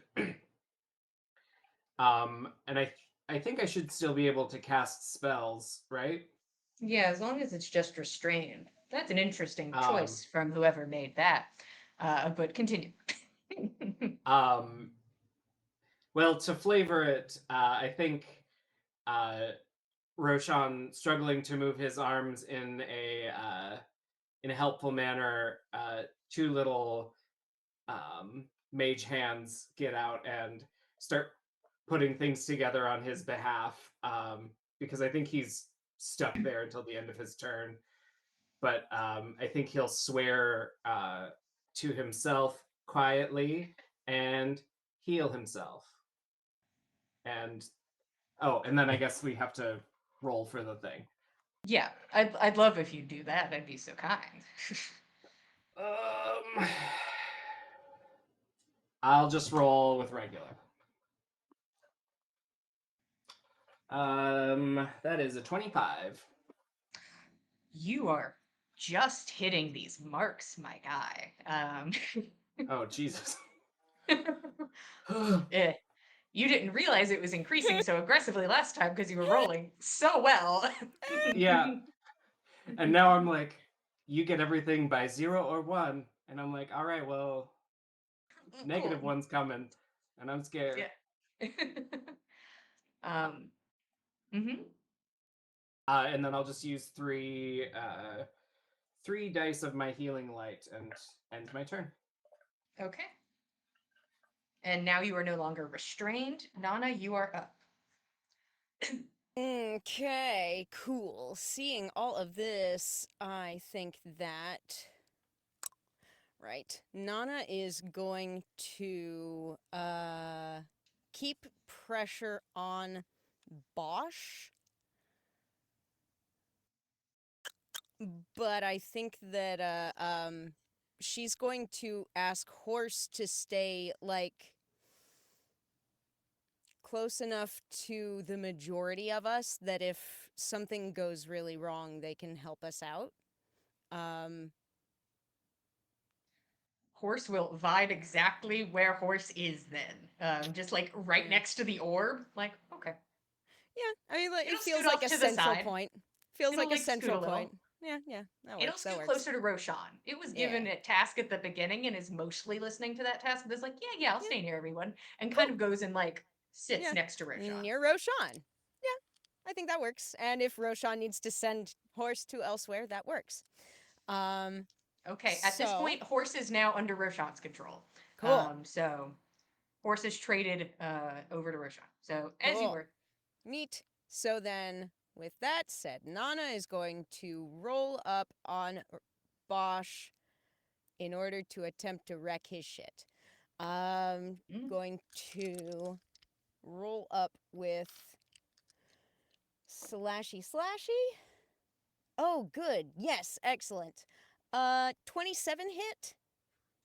And I think I should still be able to cast spells, right? Yeah, as long as it's just restrained. That's an interesting Um, choice from whoever made that. But continue. Um, well, to flavor it, I think Roshan struggling to move his arms in a helpful manner. Two little mage hands get out and start putting things together on his behalf, because I think he's stuck there until the end of his turn. But I think he'll swear to himself quietly and heal himself. And and then I guess we have to roll for the thing. Yeah, I'd love if you'd do that. I'd be so kind. I'll just roll with regular. That is a 25. You are just hitting these marks, my guy. Oh, Jesus. Eh, you didn't realize it was increasing so aggressively last time because you were rolling so well. Yeah. And now I'm like, you get everything by 0 or 1. And I'm like, all right, well, negative Cool. one's coming. And I'm scared. Yeah. Mhm. And then I'll just use three dice of my healing light and end my turn. Okay. And now you are no longer restrained. Nana, you are up. Okay, cool. Seeing all of this, I think that. Right. Nana is going to keep pressure on Bosch. But I think that she's going to ask Horse to stay like close enough to the majority of us that if something goes really wrong, they can help us out. Horse will vibe exactly where Horse is then. Just like right Yeah. next to the orb. Like, okay. Yeah, I mean, like, it It'll feels scoot like off a to the central side. point. Feels It'll like a like scoot central a little. point. Yeah, that It'll works. That scoot works. closer to Roshan. It was given Yeah. a task at the beginning and is mostly listening to that task, but it's like, yeah, I'll Yeah. stay near everyone. And kind of goes and like sits Yeah. next to Roshan. Near Roshan. Yeah, I think that works. And if Roshan needs to send Horse to elsewhere, that works. Okay, at this So point, Horse is now under Roshan's control. cool. So Horse is traded over to Roshan. So as you Cool. were. Neat. So then with that said, Nana is going to roll up on Bosch in order to attempt to wreck his shit. Going to roll up with slashy. Oh, good. Yes, excellent. 27 hit.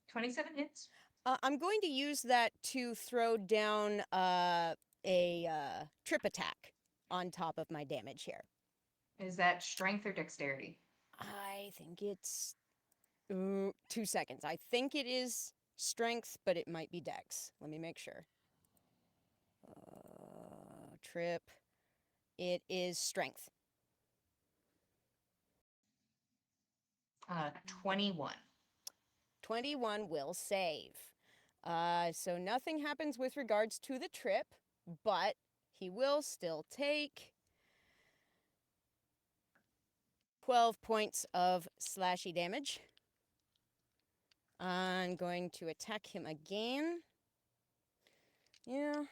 27 hits. I'm going to use that to throw down a trip attack on top of my damage here. Is that strength or dexterity? I think it's 2 seconds. I think it is strength, but it might be dex. Let me make sure. Trip. It is strength. 21. 21 will save. So nothing happens with regards to the trip, but he will still take 12 points of slashy damage. I'm going to attack him again. Yeah.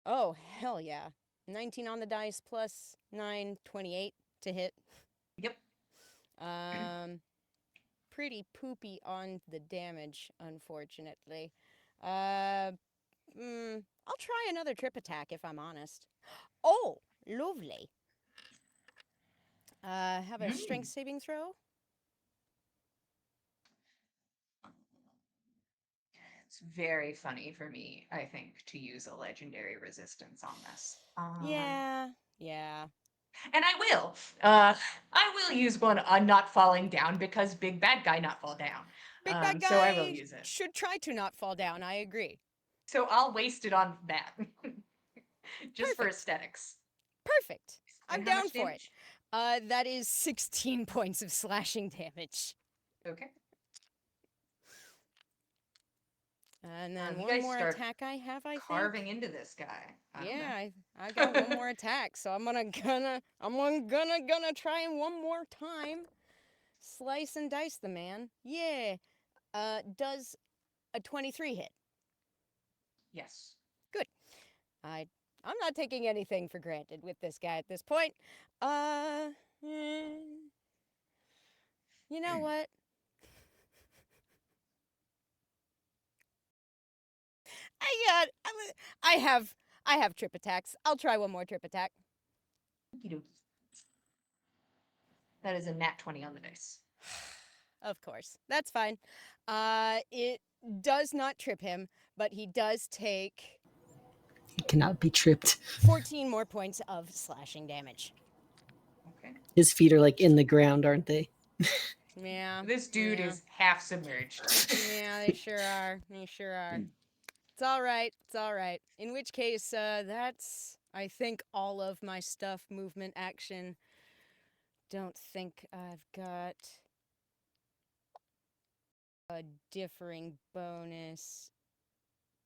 Oh, hell yeah. 19 on the dice plus 9, 28 to hit. Yep. Pretty poopy on the damage, unfortunately. I'll try another trip attack if I'm honest. Oh, lovely. Have a strength saving throw. It's very funny for me, I think, to use a legendary resistance on this. Yeah. And I will. I will use one on not falling down because big bad guy not fall down. Big bad guy So I will use it. should try to not fall down. I agree. So I'll waste it on that. Just for Perfect. aesthetics. Perfect. I'm And how down much for it. damage? That is 16 points of slashing damage. Okay. And then You one guys more start attack I have, I carving think. into this guy. I don't know. Yeah, I got one more attack, so I'm gonna try and one more time slice and dice the man. Yeah. Does a 23 hit? Yes. Good. I'm not taking anything for granted with this guy at this point. You know what? I have trip attacks. I'll try one more trip attack. Okey-dokey. That is a nat 20 on the dice. Of course. That's fine. It does not trip him, but he does take He cannot be tripped. 14 more points of slashing damage. Okay. His feet are like in the ground, aren't they? Yeah. This dude yeah. is half submerged. Yeah, they sure are. They sure are. It's all right. It's all right. In which case, that's, I think, all of my stuff, movement, action. Don't think I've got a differing bonus.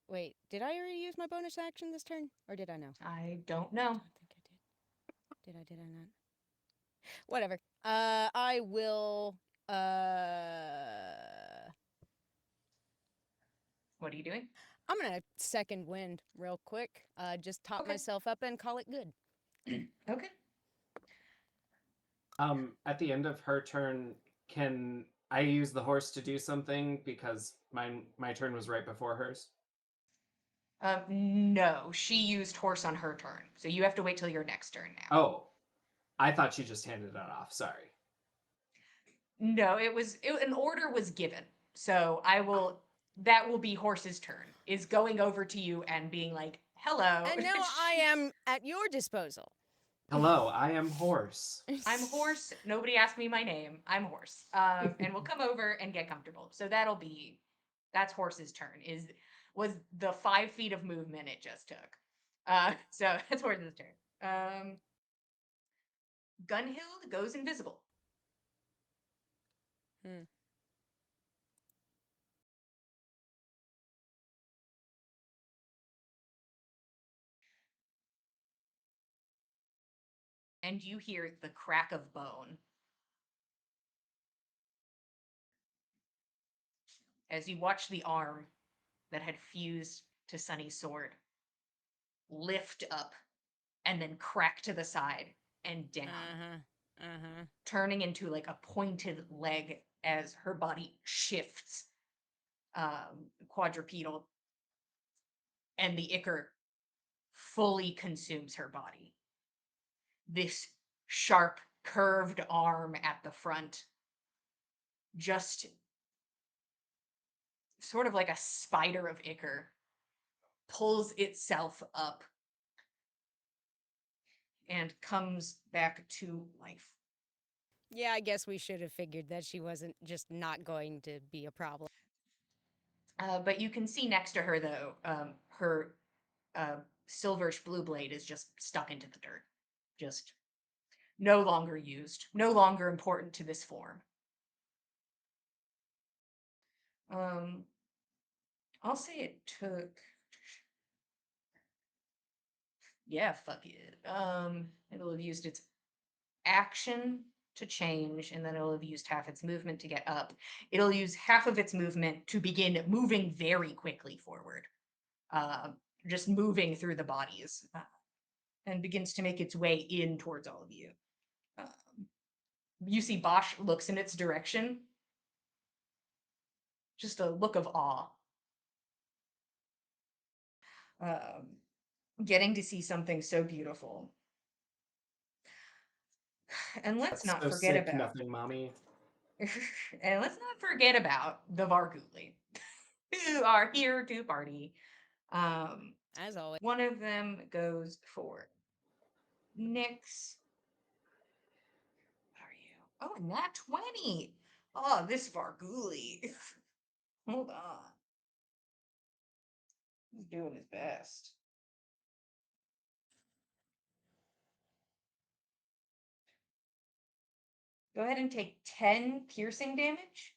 Wait, did I already use my bonus action this turn? Or did I know? I don't know. I don't think I did. Did I not? Whatever. I will, What are you doing? I'm gonna second wind real quick. Just top Okay. myself up and call it good. Okay. At the end of her turn, can I use the horse to do something because my turn was right before hers? No, she used horse on her turn, so you have to wait till your next turn now. Oh, I thought she just handed it off. Sorry. No, an order was given, so that will be horse's turn. Is going over to you and being like, "Hello." And now I am at your disposal. Hello, I am horse. I'm horse. Nobody asked me my name. I'm horse. And we'll come over and get comfortable. So that's horse's turn. Was the 5 feet of movement it just took. So that's horse's turn. Gunhild goes invisible. Hmm. And you hear the crack of bone as you watch the arm that had fused to Sunny's sword, lift up, and then crack to the side and down, turning into like a pointed leg as her body shifts quadrupedal, and the ichor fully consumes her body. This sharp, curved arm at the front, just sort of like a spider of ichor, pulls itself up and comes back to life. Yeah, I guess we should have figured that she wasn't just not going to be a problem. But you can see next to her, though, her silverish blue blade is just stuck into the dirt. Just no longer used, no longer important to this form. I'll say it took. Yeah, fuck it. It'll have used its action to change, and then it'll have used half its movement to get up. It'll use half of its movement to begin moving very quickly forward, just moving through the bodies, and begins to make its way in towards all of you. You see Bosch looks in its direction, just a look of awe. Getting to see something so beautiful. And let's That's not so forget sick, about nothing, mommy. and let's not forget about the Varguli, who are here to party. As always. One of them goes for Nyx. What are you? Oh, nat 20. Oh, this Varguli. Hold on. He's doing his best. Go ahead and take 10 piercing damage.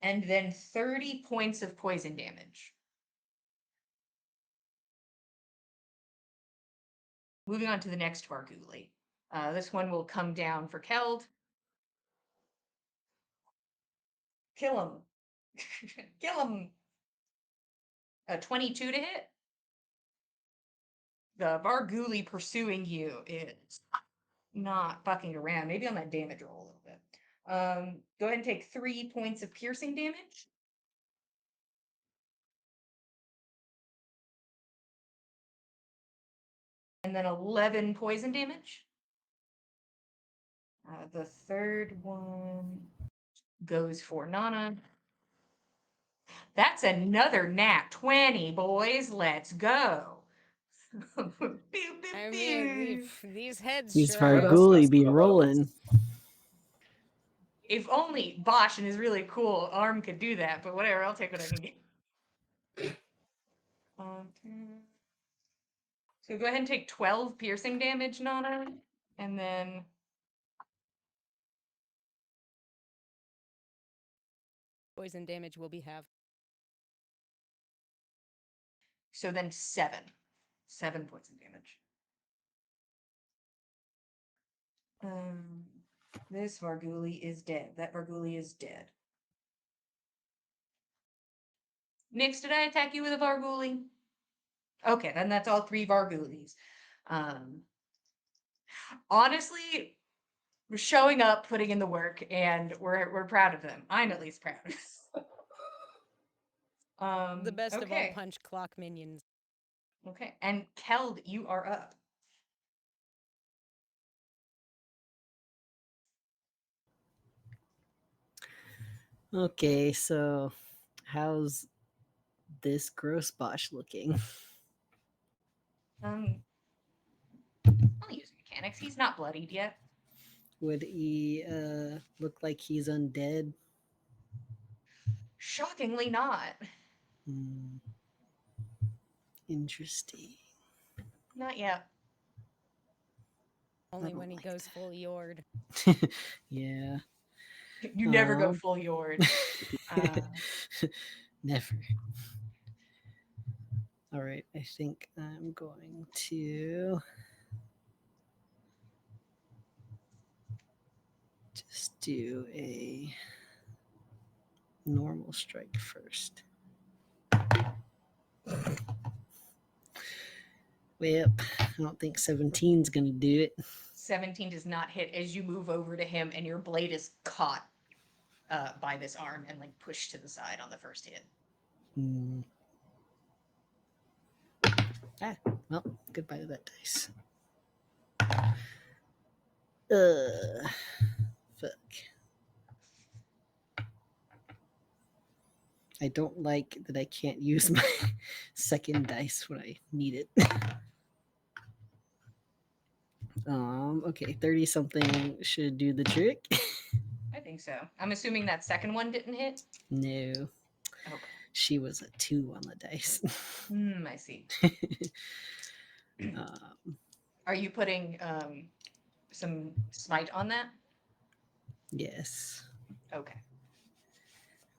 And then 30 points of poison damage. Moving on to the next Varguli. This one will come down for Keld. Kill him. Kill him. 22 to hit. The Varguli pursuing you is not fucking around. Maybe on that damage roll a little bit. Go ahead and take 3 points of piercing damage. And then 11 poison damage. The third one goes for Nana. That's another nat 20, boys. Let's go. Pew, pew, I pew. mean, these heads These sure are. Varguli be rolling. If only Bosch and his really cool arm could do that, but whatever, I'll take what I can get. So go ahead and take 12 piercing damage, Nana, and then Poison damage will be halved. so then 7 points of damage. This Varguli is dead. That Varguli is dead. Nyx, did I attack you with a Varguli? Okay, then that's all 3 Vargulis. Honestly, we're showing up, putting in the work, and we're proud of them. I'm at least proud. The best of all okay. punch clock minions. Okay, and Keld, you are up. Okay, so how's this gross Bosch looking? I'll use mechanics. He's not bloodied yet. Would he look like he's undead? Shockingly not. Hmm. Interesting. Not yet. Only don't when he like goes full Yord. Yeah. You never go Aw. full Yord. Never. All right, I think I'm going to just do a normal strike first. Well, I don't think 17's going to do it. 17 does not hit as you move over to him, and your blade is caught by this arm and like pushed to the side on the first hit. Hmm. Well, goodbye to that dice. Fuck. I don't like that I can't use my second dice when I need it. Okay, 30 something should do the trick. I think so. I'm assuming that second one didn't hit. No, Okay. she was a 2 on the dice. I see. um, Are you putting some smite on that? yes. Okay.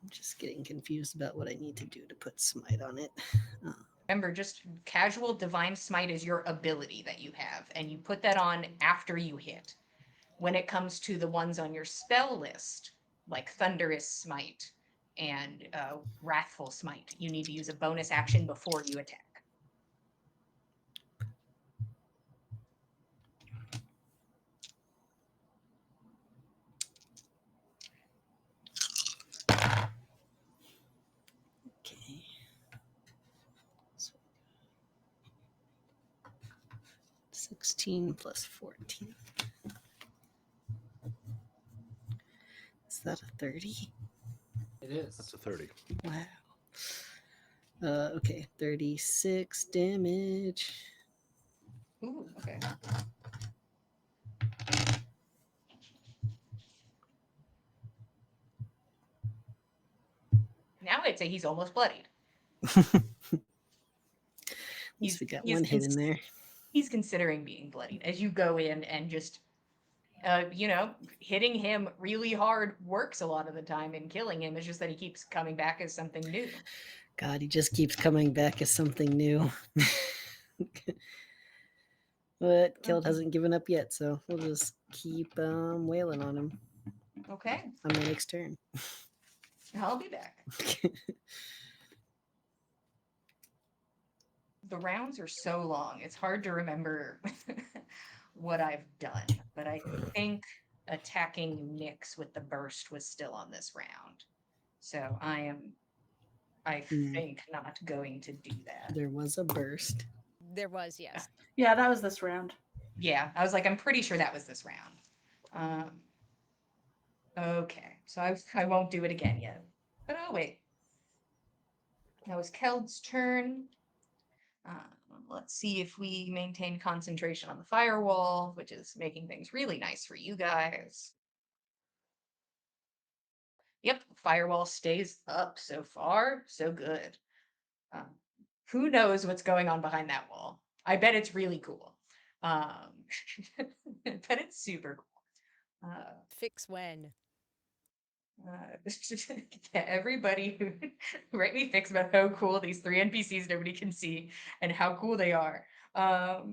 I'm just getting confused about what I need to do to put smite on it. Remember, just casual divine smite is your ability that you have, and you put that on after you hit. When it comes to the ones on your spell list, like thunderous smite and wrathful smite, you need to use a bonus action before you attack. Okay. So 16 plus 14. Is that a 30? It is. That's a 30. Wow. Okay, 36 damage. Ooh, okay. Now I'd say he's almost bloodied. At least He's we got he's one hit in cons- there. he's considering being bloodied as you go in and just hitting him really hard works a lot of the time, and killing him is just that he keeps coming back as something new. God, he just keeps coming back as something new. But Killed hasn't given up yet, so we'll just keep wailing on him Okay, on my next turn. I'll be back. The rounds are so long, it's hard to remember what I've done, but I think attacking Nyx with the burst was still on this round. So I think, not going to do that. There was a burst. There was, yes. Yeah, that was this round. Yeah, I was like, I'm pretty sure that was this round. Okay, so I won't do it again yet. But oh wait. That was Keld's turn. Let's see if we maintain concentration on the firewall, which is making things really nice for you guys. Yep, firewall stays up so far. So good. Who knows what's going on behind that wall? I bet it's really cool. I bet it's super cool. Fix when. Everybody write me fics about how cool these 3 NPCs nobody can see and how cool they are. All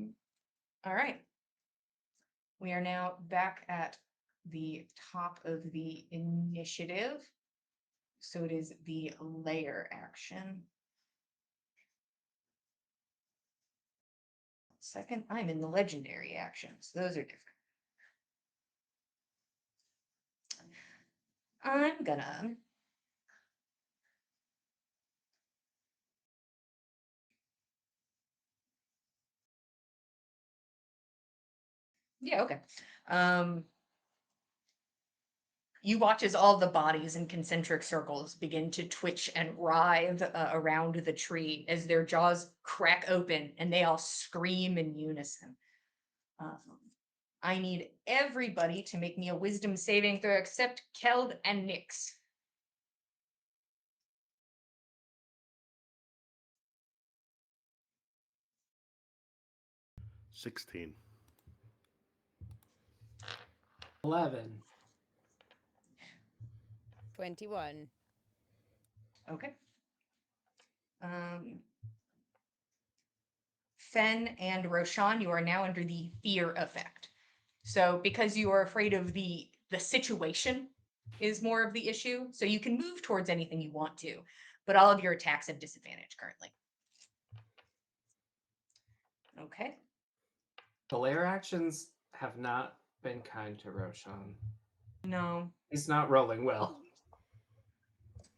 right. We are now back at the top of the initiative. So it is the layer action. Second, I'm in the legendary actions. Those are different. I'm gonna yeah, okay. You watch as all the bodies in concentric circles begin to twitch and writhe around the tree as their jaws crack open and they all scream in unison. I need everybody to make me a wisdom saving throw except Keld and Nyx. 16. 11. 21. Okay. Fen and Roshan, you are now under the fear effect. So because you are afraid of the situation is more of the issue. So you can move towards anything you want to, but all of your attacks have disadvantage currently. Okay. The lair actions have not been kind to Roshan. No, He's not rolling well.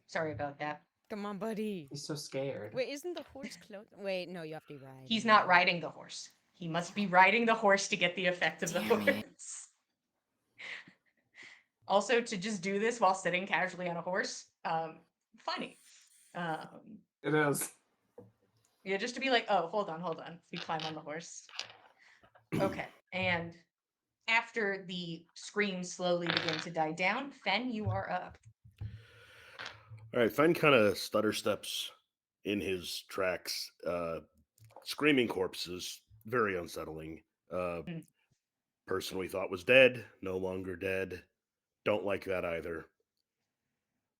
sorry about that. Come on, buddy. He's so scared. Wait, isn't the horse close? Wait, no, you have to ride. He's not riding the horse. He must be riding the horse to get the effect of the Damn it. horse. Also, to just do this while sitting casually on a horse, funny. It is. Yeah, just to be like, oh, hold on. You climb on the horse. Okay, and after the screams slowly begin to die down, Fen, you are up. All right, Fen kind of stutter steps in his tracks. Screaming corpses, very unsettling. Mm. Person we thought was dead, no longer dead. Don't like that either.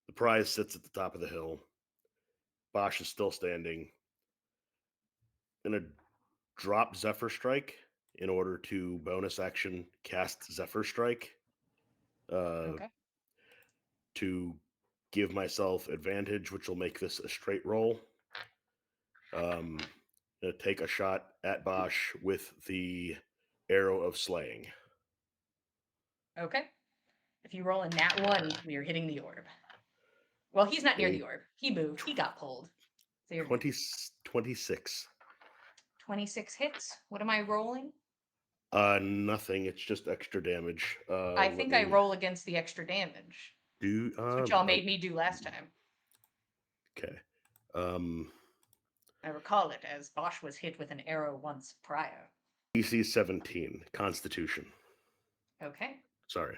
The prize sits at the top of the hill. Bosch is still standing. Gonna drop Zephyr Strike in order to bonus action cast Zephyr Strike. Okay. To give myself advantage, which will make this a straight roll. Gonna take a shot at Bosch with the Arrow of Slaying. Okay. If you roll a nat 1, we are hitting the orb. Well, he's not near the orb. He moved. He got pulled. So you're 26. 26 hits. What am I rolling? Nothing. It's just extra damage. I think I roll against the extra damage. Do That's what y'all made me do last time. Okay. I recall it as Bosch was hit with an arrow once prior. DC 17. Constitution. Okay. Sorry.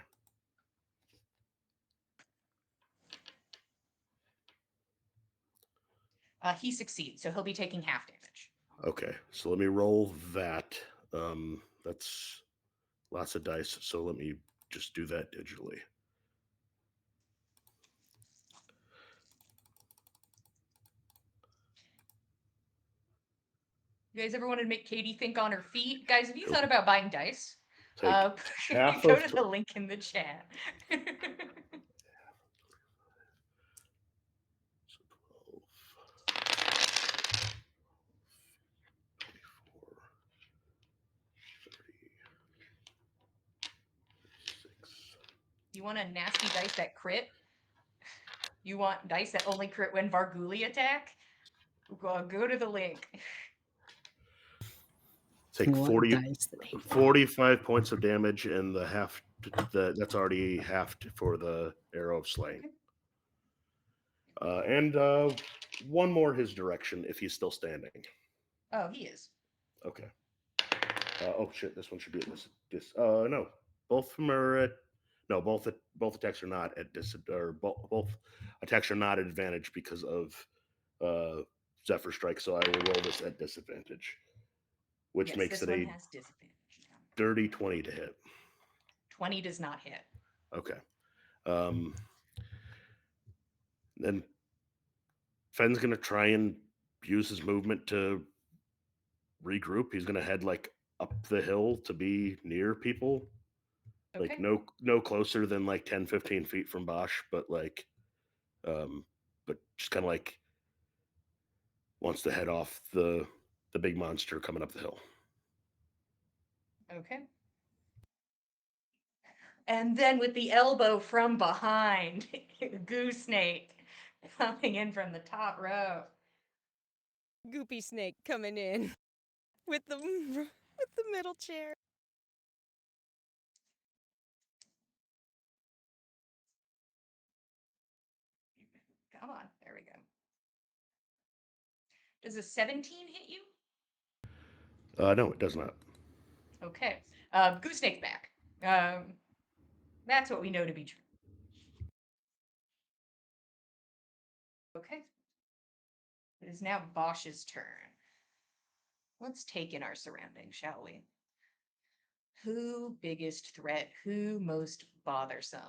He succeeds, so he'll be taking half damage. Okay. So let me roll that. That's lots of dice. So let me just do that digitally. You guys ever wanted to make Katie think on her feet? Guys, have you Nope. thought about buying dice? Take half Go of to the link in the chat. 6. You want a nasty dice that crit? You want dice that only crit when Varguli attack? Go to the link. Take What 40, dice that hate 45 points of damage, and the half that's already halved for the Arrow of Slaying. And one more his direction if he's still standing. Oh, he is. Okay. Oh shit! This one should be at this. No, both of them are at. No, both attacks are not at or both attacks are not at advantage because of Zephyr Strike. So I will roll this at disadvantage, which Yes, makes this it one a has disadvantage now. dirty 20 to hit. 20 does not hit. Okay. Then Fenn's gonna try and use his movement to regroup. He's gonna head like up the hill to be near people. Okay. Like no closer than like 10, 15 feet from Bosch, but like but just kind of like wants to head off the big monster coming up the hill. Okay. And then with the elbow from behind, Goose Snake coming in from the top row. Goopy snake coming in with the middle chair. Come on, there we go. Does a 17 hit you? No, it does not. Okay. Goose Snake's back. That's what we know to be true. Okay. It is now Bosch's turn. Let's take in our surroundings, shall we? Who biggest threat? Who most bothersome?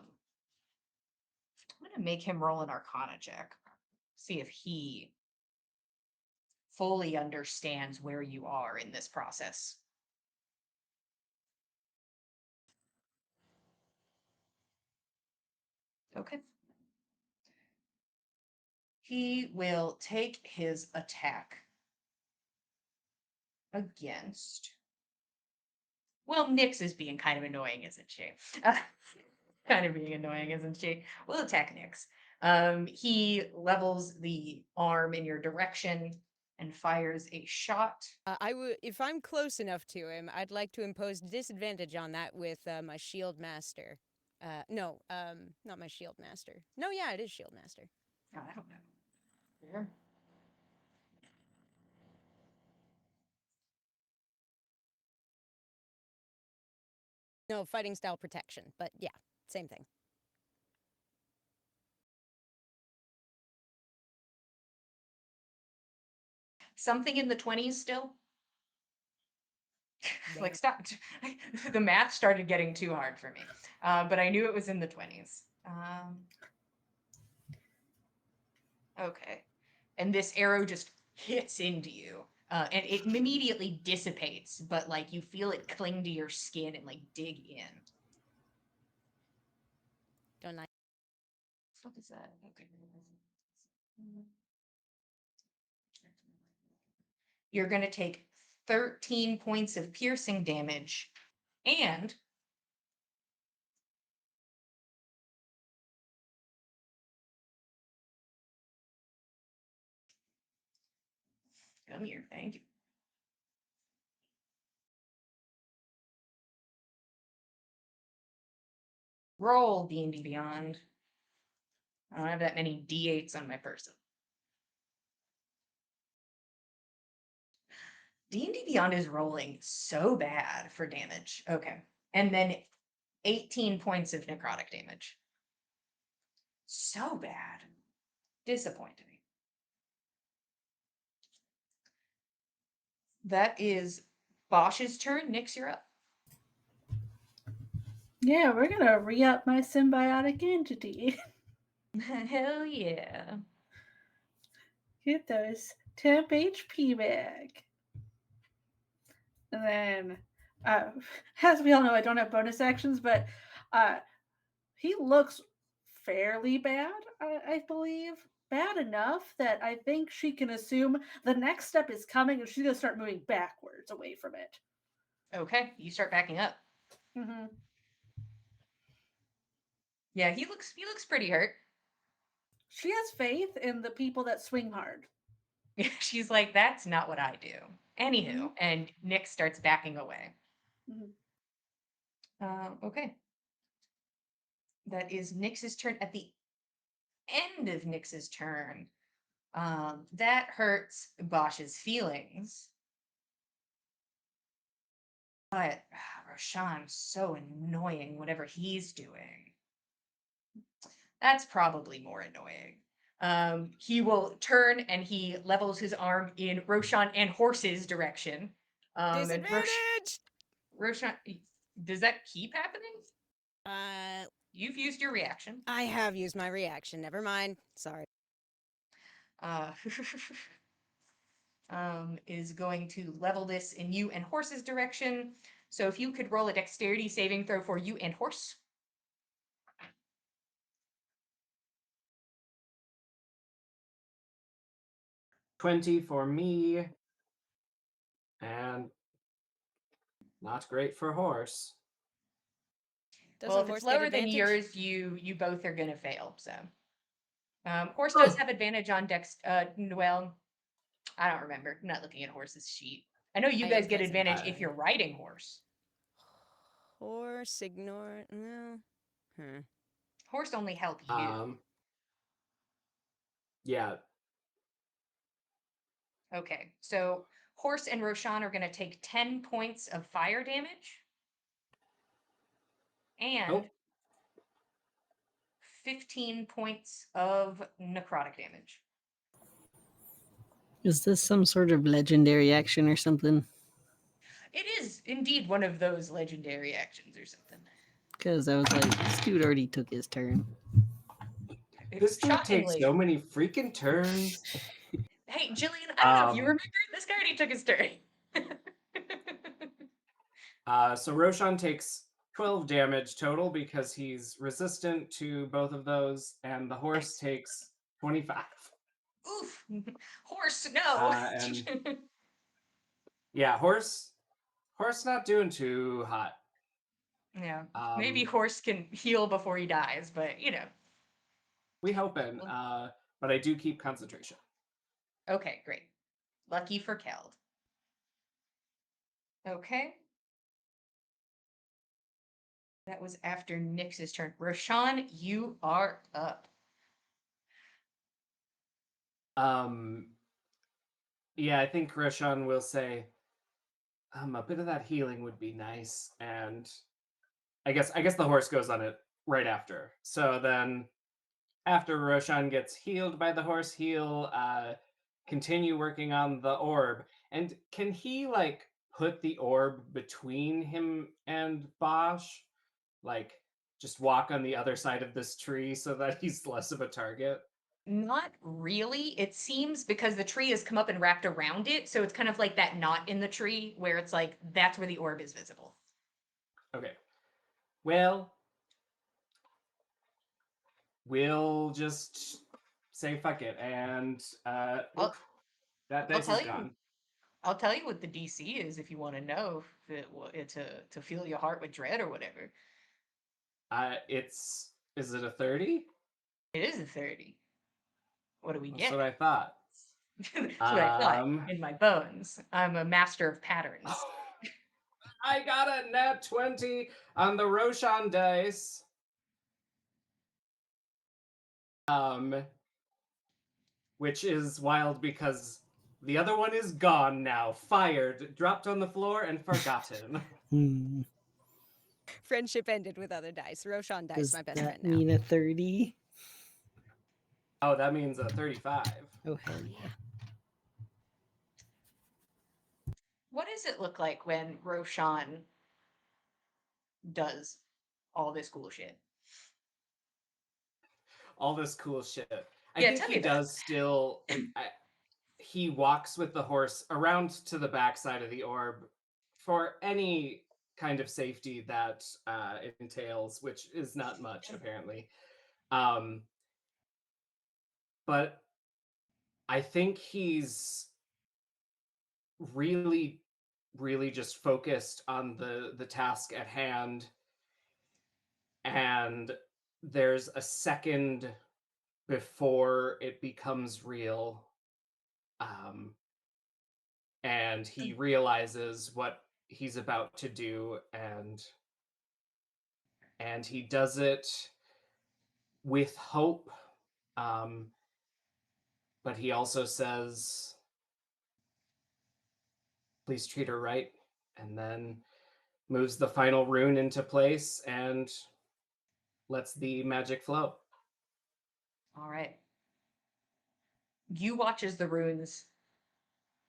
I'm going to make him roll an Arcana check. See if he fully understands where you are in this process. Okay. He will take his attack against. Well, Nyx is being kind of annoying, isn't she? Kind of being annoying, isn't she? We'll attack Nyx. He levels the arm in your direction and fires a shot. I would, if I'm close enough to him, I'd like to impose disadvantage on that with my shield master. No, not my shield master. No, yeah, it is shield master. Oh, I don't know. Sure. No, fighting style protection, but yeah, same thing. Something in the 20s still? Like, Damn. stop. The math started getting too hard for me. But I knew it was in the 20s. Okay. And this arrow just hits into you. And it immediately dissipates, but like you feel it cling to your skin and like dig in. Don't I? What is that? Okay. You're going to take 13 points of piercing damage and come here, thank you. Roll D&D Beyond. I don't have that many D8s on my person. D&D Beyond is rolling so bad for damage. Okay. And then 18 points of necrotic damage. So bad. Disappointing. That is Bosch's turn. Nyx, you're up. Yeah, we're gonna re-up my symbiotic entity. Hell yeah. Get those temp HP back. And then, as we all know, I don't have bonus actions, but he looks fairly bad, I believe. Bad enough that I think she can assume the next step is coming and she's going to start moving backwards away from it. Okay, you start backing up. Mm-hmm. Yeah, he looks pretty hurt. She has faith in the people that swing hard. She's like, that's not what I do. Anywho, Mhm. and Nyx starts backing away. Mhm. Okay. That is Nyx's turn. At the end of Nyx's turn, that hurts Bosch's feelings. But Roshan's so annoying, whatever he's doing. That's probably more annoying. He will turn and he levels his arm in Roshan and Horse's direction. And Disadvantage! Roshan, does that keep happening? Uh, You've used your reaction. I have used my reaction. Never mind. Sorry. Uh, is going to level this in you and Horse's direction. So if you could roll a dexterity saving throw for you and Horse. 20 for me. And not great for Horse. Doesn't Well, if horse it's get lower than advantage? yours, you both are gonna fail. So, Horse does have advantage on Dex. Well, I don't remember. I'm not looking at Horse's sheet. I know you I guys am get present. advantage if you're riding Horse. Horse, ignore. No. Horse only help you. Yeah. Okay, so Horse and Roshan are gonna take 10 points of fire damage and 15 points of necrotic damage. Is this some sort of legendary action or something? It is indeed one of those legendary actions or something. Because I was like, this dude already took his turn. This dude takes Shockingly, so many freaking turns. Hey, Jillian, I don't know if you Um, remember, this guy already took his turn. So Roshan takes 12 damage total because he's resistant to both of those, and the horse Nice. takes 25. Oof. Horse, no. And yeah, horse not doing too hot. Yeah. Maybe Um, horse can heal before he dies, but we hoping, but I do keep concentration. Okay, great. Lucky for Keld. Okay. That was after Nyx's turn. Roshan, you are up. Yeah, I think Roshan will say, a bit of that healing would be nice, and I guess the horse goes on it right after. So then after Roshan gets healed by the horse, he'll continue working on the orb. And can he like put the orb between him and Bosch? Like just walk on the other side of this tree so that he's less of a target? Not really. It seems because the tree has come up and wrapped around it, so it's kind of like that knot in the tree where it's like that's where the orb is visible. Okay. Well, we'll just say fuck it. And I'll, that I'll dice tell is you. gone. I'll tell you what the DC is if you want to know if to fill your heart with dread or whatever. Is it a 30? It is a 30. What do we That's get? what I thought. That's what I thought in my bones. I'm a master of patterns. I got a nat 20 on the Roshan dice. Which is wild because the other one is gone now, fired, dropped on the floor, and forgotten. Hmm. Friendship ended with other dice. Roshan dice, Does my best that friend now. mean a 30? Oh, that means a 35. Oh, hell yeah. What does it look like when Roshan does all this cool shit? All this cool shit. I Yeah, think tell he me about does still. He walks with the horse around to the backside of the orb for any kind of safety that it entails, which is not much apparently. But I think he's really, really just focused on the task at hand, and there's a second before it becomes real, and he realizes what he's about to do, and he does it with hope, um, but he also says, please treat her right, and then moves the final rune into place and lets the magic flow. All right. You watch as the runes,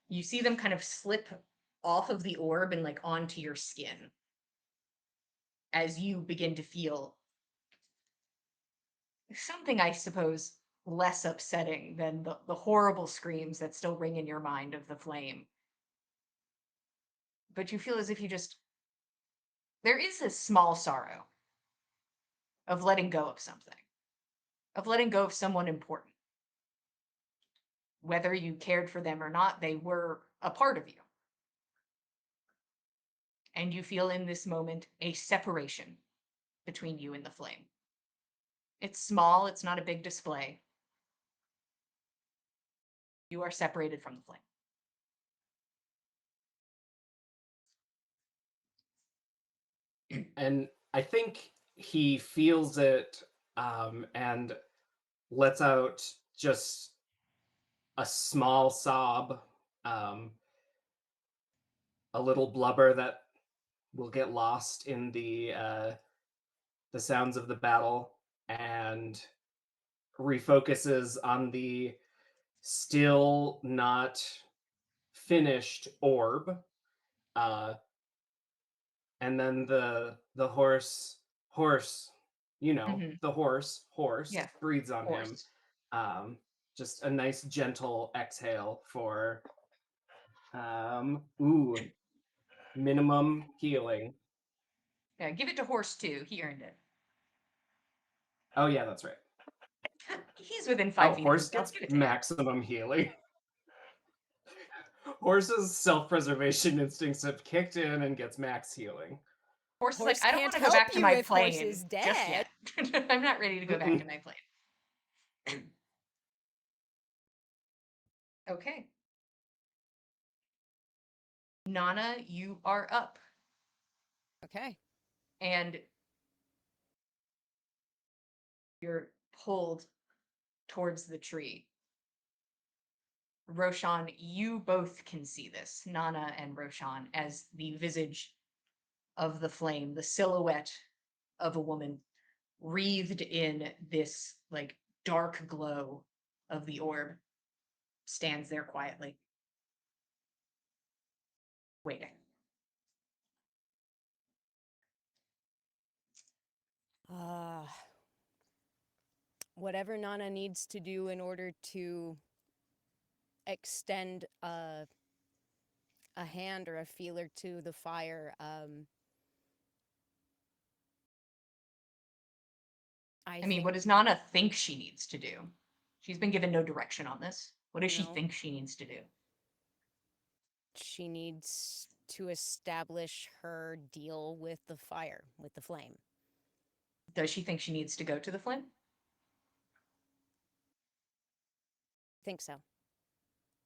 you see them kind of slip off of the orb and like onto your skin as you begin to feel something, I suppose, less upsetting than the horrible screams that still ring in your mind of the flame. But you feel as if there is a small sorrow of letting go of something, of letting go of someone important. Whether you cared for them or not, they were a part of you. And you feel in this moment a separation between you and the flame. It's small, it's not a big display. You are separated from the flame. And I think he feels it, and lets out just a small sob, um, a little blubber that will get lost in the sounds of the battle, and refocuses on the still not finished orb. Uh, and then the horse, Mhm. the horse Yeah, breathes on him, horse. um, just a nice gentle exhale for minimum healing. Yeah, give it to Horse too. He earned it. Oh yeah, that's right. He's within 5 feet of Horse himself. gets Give it to him. maximum healing. Horse's self-preservation instincts have kicked in and gets max healing. Horse is Horse like, I don't can't want to go help back to you my if Horse plane is just dead. yet. I'm not ready to go back to my plane. Okay. Nana, you are up. Okay. And you're pulled towards the tree. Roshan, you both can see this, Nana and Roshan, as the visage of the flame, the silhouette of a woman wreathed in this like dark glow of the orb stands there quietly, waiting. Whatever Nana needs to do in order to extend a hand or a feeler to the fire. I I mean, think what does Nana think she needs to do? She's been given no direction on this. What does she No. think she needs to do? she needs to establish her deal with the fire, with the flame. Does she think she needs to go to the flame? I think so.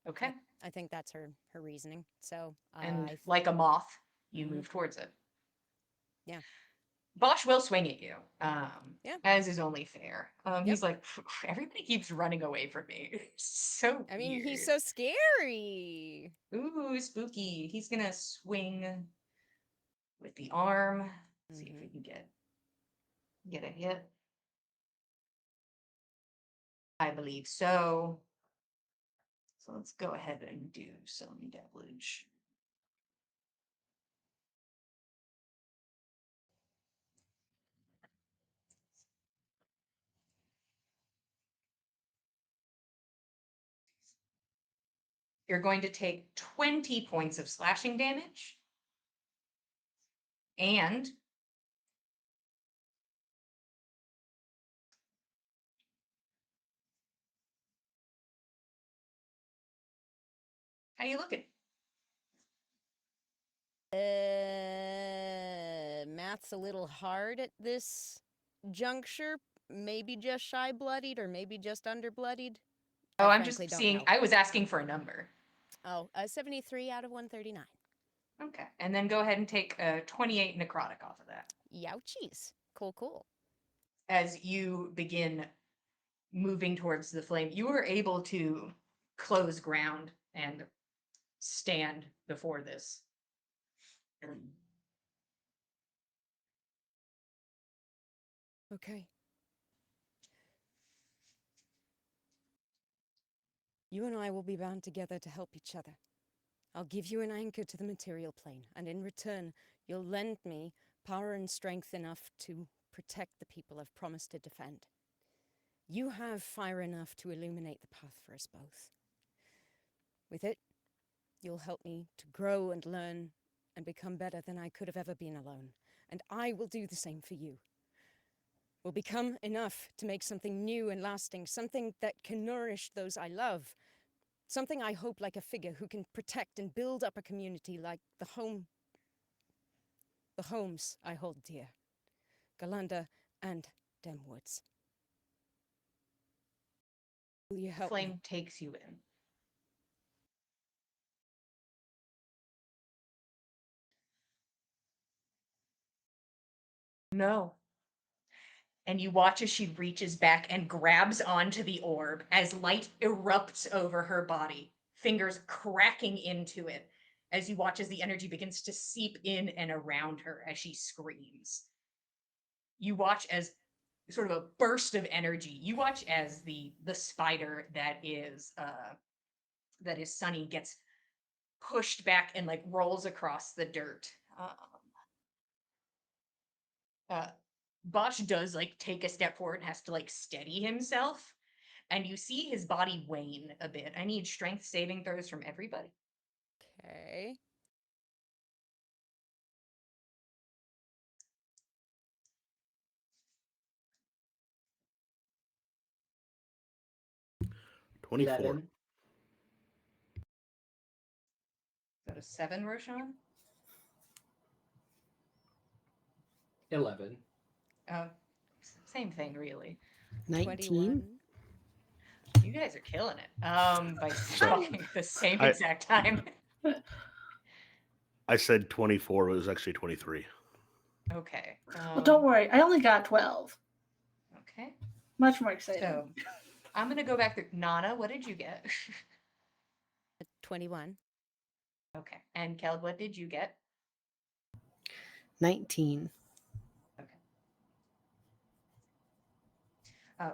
Okay. I think that's her reasoning. So And I like a moth, you Mhm. move towards it. Yeah. Bosch will swing at you, Yeah. as is only fair. Yep. He's like, everybody keeps running away from me. It's so I mean, he's weird. so scary. Ooh, spooky. He's gonna swing with the arm. See if we can get a hit. I believe so. So let's go ahead and do some devilish. You're going to take 20 points of slashing damage. And how you looking? Math's a little hard at this juncture. Maybe just shy bloodied, or maybe just under bloodied. Oh, I I'm frankly just don't seeing. know. I was asking for a number. Oh, 73 out of 139. Okay. And then go ahead and take 28 necrotic off of that. Youchies. Cool. As you begin moving towards the flame, you are able to close ground and stand before this. Okay. You and I will be bound together to help each other. I'll give you an anchor to the material plane, and in return, you'll lend me power and strength enough to protect the people I've promised to defend. You have fire enough to illuminate the path for us both. With it, you'll help me to grow and learn and become better than I could have ever been alone. And I will do the same for you. We'll become enough to make something new and lasting, something that can nourish those I love, something I hope like a figure who can protect and build up a community like the homes I hold dear, Galanda and Demwoods. Will you help Flame me? takes you in. No. And you watch as she reaches back and grabs onto the orb as light erupts over her body, fingers cracking into it, as you watch as the energy begins to seep in and around her as she screams. You watch as sort of a burst of energy. You watch as the spider that is Sunny gets pushed back and like rolls across the dirt. Uh, Bosch does like take a step forward and has to like steady himself, and you see his body wane a bit. I need strength saving throws from everybody. Okay. Twenty-four. 11. Got a 7, Roshan? 11. Same thing, really. 19. 21. You guys are killing it. By So- talking at the same I- exact time. I said 24. It was actually 23. Okay. Well, don't worry. I only got 12. Okay. Much more exciting. So I'm gonna go back through. Nana, what did you get? 21. Okay. And Kel, what did you get? 19.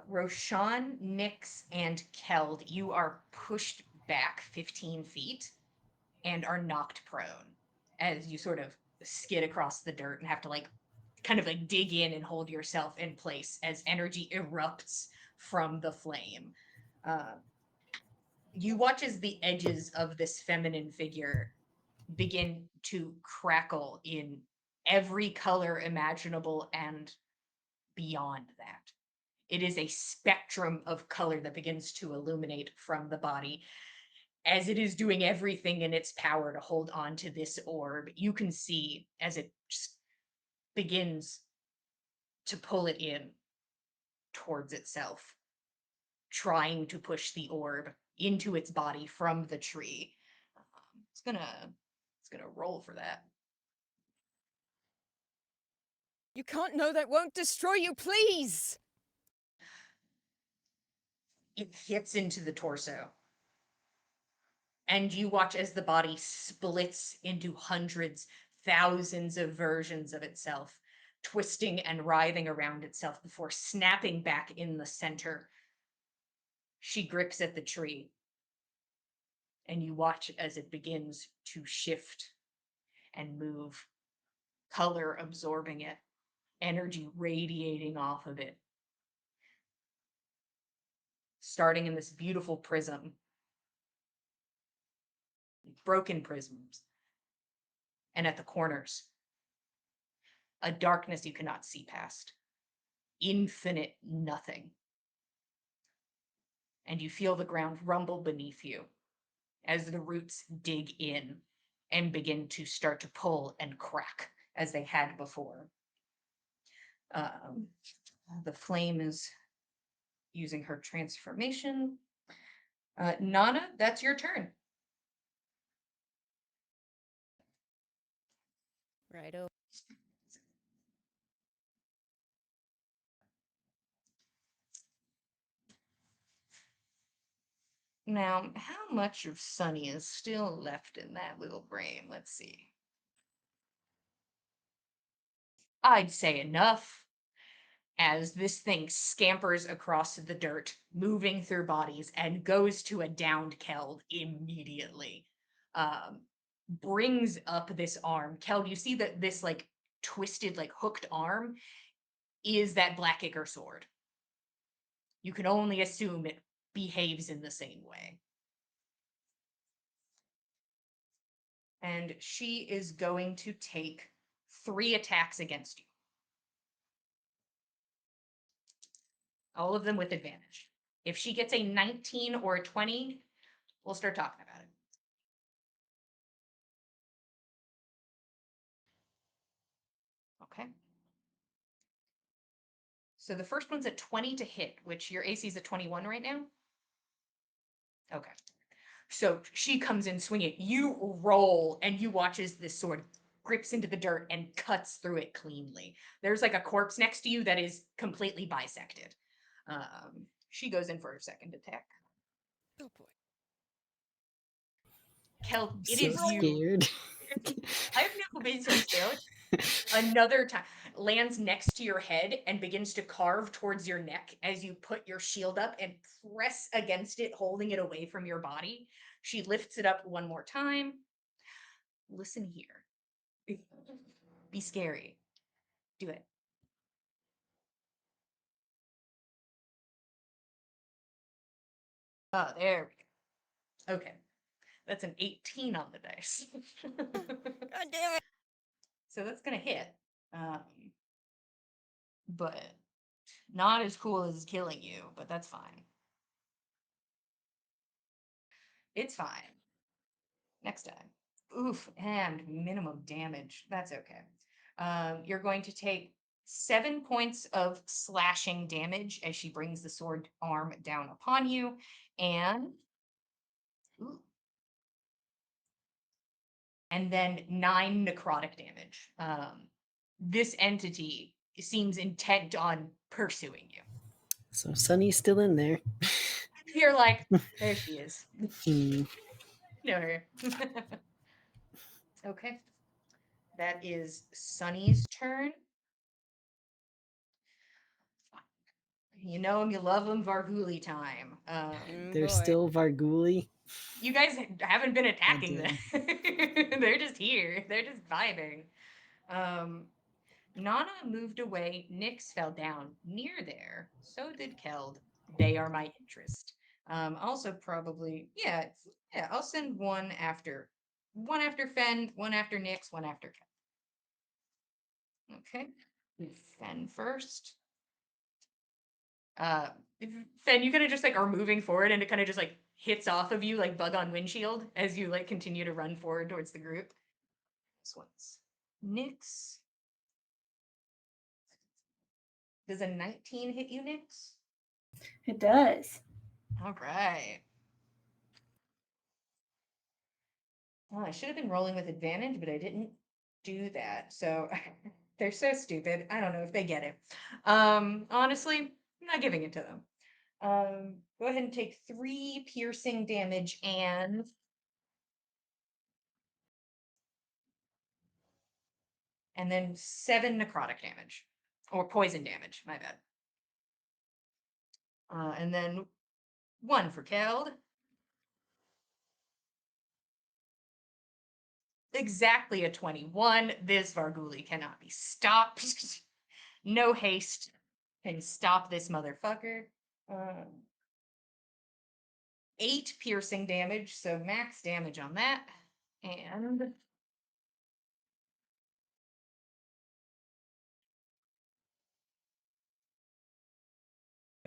Roshan, Nix, and Keld, you are pushed back 15 feet and are knocked prone as you sort of skid across the dirt and have to kind of dig in and hold yourself in place as energy erupts from the flame. You watch as the edges of this feminine figure begin to crackle in every color imaginable and beyond that. It is a spectrum of color that begins to illuminate from the body. As it is doing everything in its power to hold on to this orb, you can see as it just begins to pull it in towards itself, trying to push the orb into its body from the tree. It's gonna roll for that. You can't know that won't destroy you, please! It hits into the torso. And you watch as the body splits into hundreds, thousands of versions of itself, twisting and writhing around itself before snapping back in the center. She grips at the tree, and you watch as it begins to shift and move, color absorbing it, energy radiating off of it, starting in this beautiful prism, broken prisms, and at the corners, a darkness you cannot see past, infinite nothing. And you feel the ground rumble beneath you as the roots dig in and begin to start to pull and crack as they had before. The flame is using her transformation. Nana, that's your turn. Righto. Now, how much of Sunny is still left in that little brain? Let's see. I'd say enough. As this thing scampers across the dirt, moving through bodies, and goes to a downed Keld immediately. Brings up this arm. Keld, you see that this twisted, hooked arm is that Blackacre sword. You can only assume it behaves in the same way. And she is going to take 3 attacks against you. All of them with advantage. If she gets a 19 or a 20, we'll start talking about it. Okay. So the first one's a 20 to hit, which your AC is a 21 right now. Okay. So she comes in swinging. You roll, and you watch as this sword grips into the dirt and cuts through it cleanly. There's a corpse next to you that is completely bisected. She goes in for her second attack. Oh boy. Kel, it So is you. scared. I have never been so scared. Another time lands next to your head and begins to carve towards your neck as you put your shield up and press against it, holding it away from your body. She lifts it up one more time. Listen here. Be scary. Do it. Oh, there we go. Okay. That's an 18 on the dice. God damn it. So that's gonna hit. Um, but not as cool as killing you, but that's fine. It's fine. Next time. Oof, and minimum damage. That's okay. You're going to take 7 points of slashing damage as she brings the sword arm down upon you, and ooh, and then 9 necrotic damage. This entity seems intent on pursuing you. So Sunny's still in there. You're like, there she is. Hmm. Know her. Okay. That is Sunny's turn. You know him, you love him, Varguli time. There's Boy. still Varguli. You guys haven't been attacking them. damn. They're just here. They're just vibing. Nana moved away. Nyx fell down near there. So did Keld. They are my interest. Also probably, yeah, I'll send one after Fen, one after Nyx, one after Keld. Okay. Fen first. Uh, Fen, you kind of just like are moving forward and it kind of just like hits off of you like bug on windshield as you like continue to run forward towards the group. This one's Nyx. Does a 19 hit you, Nyx? It does. All right. Well, I should have been rolling with advantage, but I didn't do that. So they're so stupid. I don't know if they get it. Honestly, I'm not giving it to them. Go ahead and take 3 piercing damage and then 7 necrotic damage. Or poison damage, my bad. And then 1 for Keld. Exactly a 21. This Varguli cannot be stopped. No haste can stop this motherfucker. 8 piercing damage, so max damage on that. And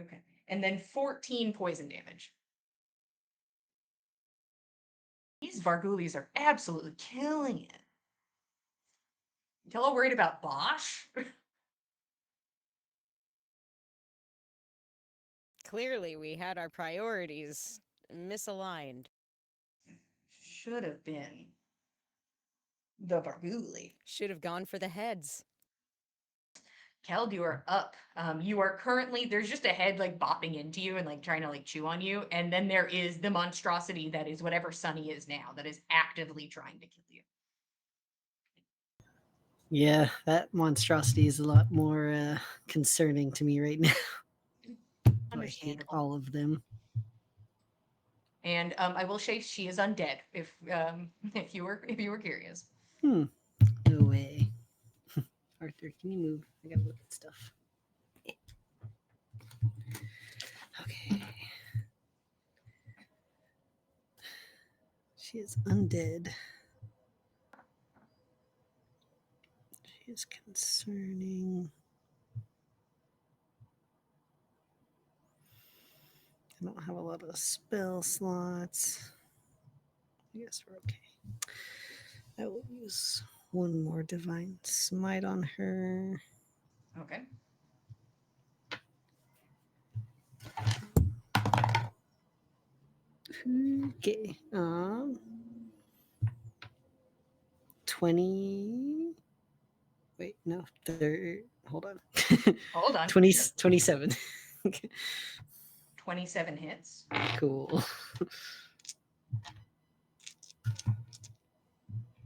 okay. And then 14 poison damage. These Vargulis are absolutely killing it. Y'all worried about Bosch? Clearly, we had our priorities misaligned. Should have been the Varguli. Should have gone for the heads. Keld, you are up. You are currently, there's just a head like bopping into you and like trying to like chew on you. And then there is the monstrosity that is whatever Sunny is now that is actively trying to kill you. Yeah, that monstrosity is a lot more concerning to me right now. I hate Understandable. all of them. And I will say she is undead if you were curious. No way. Arthur, can you move? I gotta look at stuff. Okay. She is undead. She is concerning. I don't have a lot of spell slots. I guess we're okay. I will use one more divine smite on her. Okay. Okay. 20. Wait, no. Hold on. Hold on. 20, Sure. 27. 27 hits. Cool.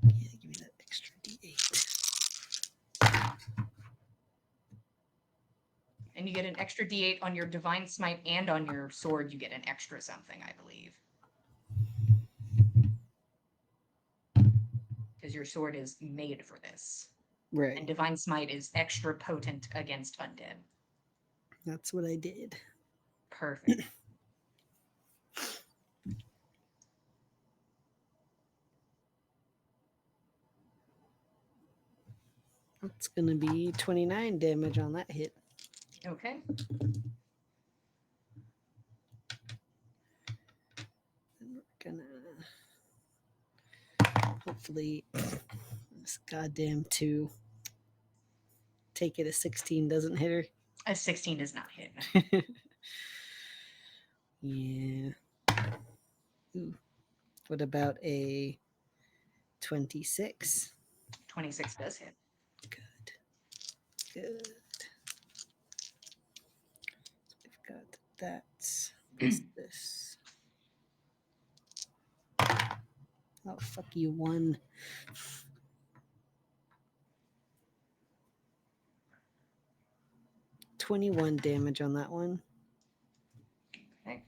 Yeah, give me that extra D8. And you get an extra d8 on your divine smite and on your sword you get an extra something, I believe. Because your sword is made for this. And Right. divine smite is extra potent against undead. That's what I did. Perfect. It's gonna be 29 damage on that hit. Okay. And we're gonna hopefully this goddamn 2. Take it, a 16 doesn't hit her. A 16 does not hit. Yeah. Ooh. What about a 26? 26 does hit. Good. Good. We've got that. What's this? Oh, fuck you, 1. $21 damage on that one. Okay.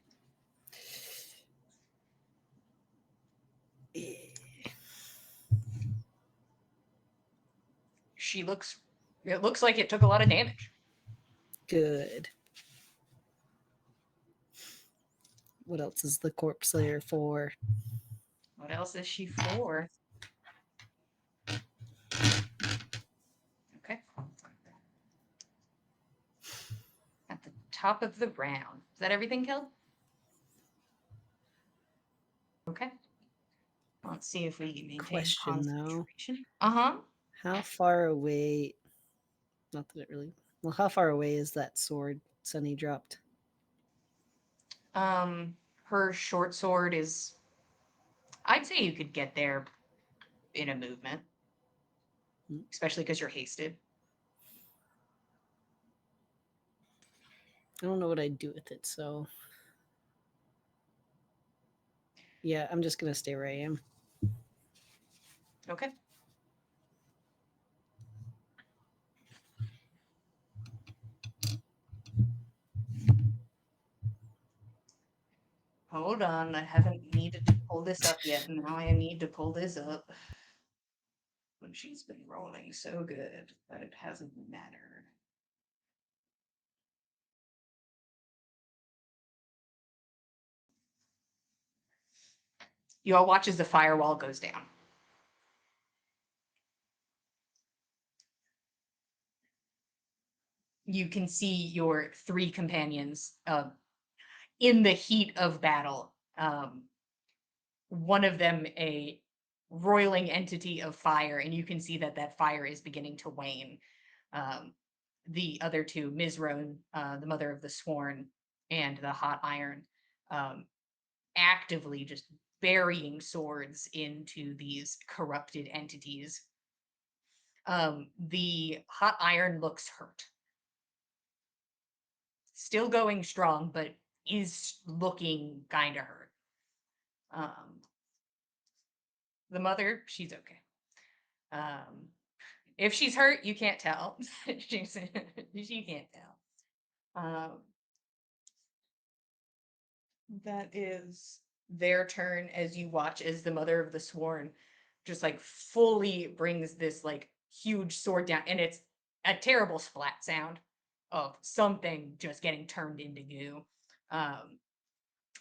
Eh, It looks like it took a lot of damage. Good. What else is the corpse slayer for? What else is she for? Okay. At the top of the round. Is that everything killed? Okay. Let's see if we maintain Question, though. concentration. Uh-huh. How far away? Not that it really. Well, how far away is that sword Sunny dropped? Her short sword is, I'd say you could get there in a movement. Especially because you're hasted. I don't know what I'd do with it, so. Yeah, I'm just gonna stay where I am. Okay. Hold on, I haven't needed to pull this up yet, and now I need to pull this up. When she's been rolling so good that it hasn't mattered. You all watch as the firewall goes down. You can see your 3 companions in the heat of battle. One of them a roiling entity of fire, and you can see that that fire is beginning to wane. The other 2, Mizrone, the mother of the sworn, and the hot iron, actively just burying swords into these corrupted entities. The hot iron looks hurt. Still going strong, but is looking kind of hurt. The mother, she's okay. If she's hurt, you can't tell. She can't tell. That is their turn as you watch as the mother of the sworn just like fully brings this like huge sword down, and it's a terrible splat sound of something just getting turned into goo.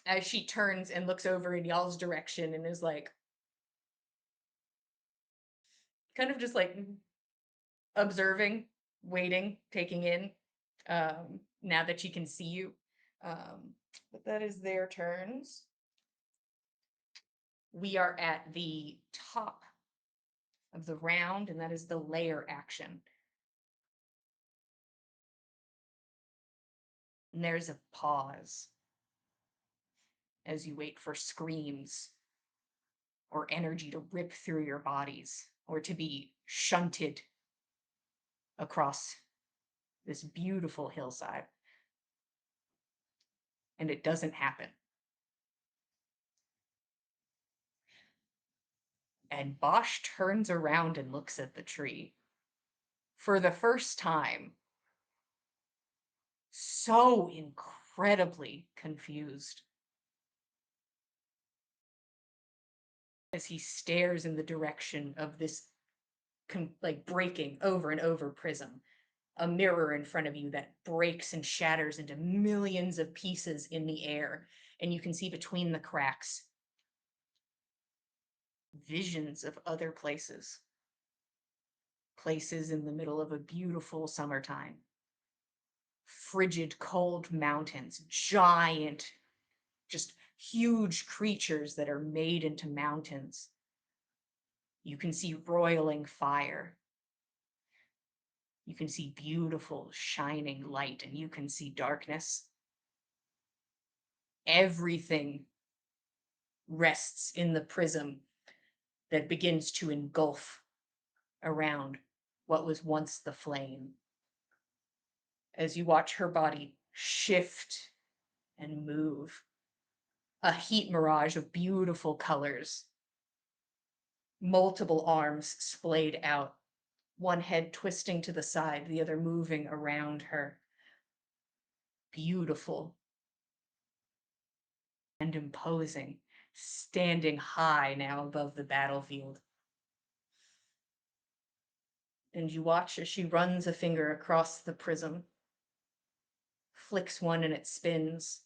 As she turns and looks over in y'all's direction and is like kind of just like observing, waiting, taking in, now that she can see you. But that is their turns. We are at the top of the round, and that is the layer action. And there's a pause as you wait for screams or energy to rip through your bodies or to be shunted across this beautiful hillside. And it doesn't happen. And Bosch turns around and looks at the tree. For the first time, so incredibly confused. As he stares in the direction of this like breaking over and over prism, a mirror in front of you that breaks and shatters into millions of pieces in the air, and you can see between the cracks visions of other places, places in the middle of a beautiful summertime. Frigid, cold mountains, giant, just huge creatures that are made into mountains. You can see roiling fire. You can see beautiful, shining light, and you can see darkness. Everything rests in the prism that begins to engulf around what was once the flame. As you watch her body shift and move, a heat mirage of beautiful colors, multiple arms splayed out, one head twisting to the side, the other moving around her. Beautiful and imposing, standing high now above the battlefield. And you watch as she runs a finger across the prism, flicks one and it spins,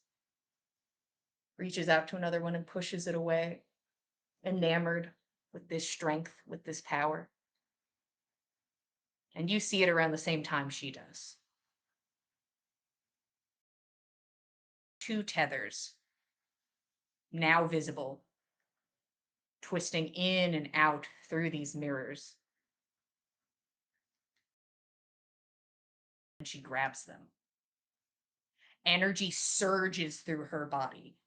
reaches out to another one and pushes it away, enamored with this strength, with this power. And you see it around the same time she does. Two tethers, now visible, twisting in and out through these mirrors. And she grabs them. Energy surges through her body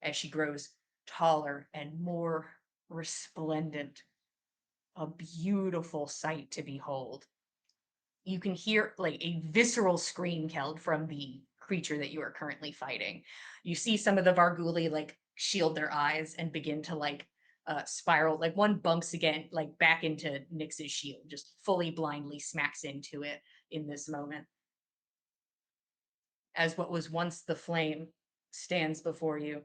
as she grows taller and more resplendent. A beautiful sight to behold. You can hear like a visceral scream, Keld, from the creature that you are currently fighting. You see some of the Varguli like shield their eyes and begin to like spiral. Like one bumps again, like back into Nyx's shield, just fully blindly smacks into it in this moment. As what was once the flame stands before you.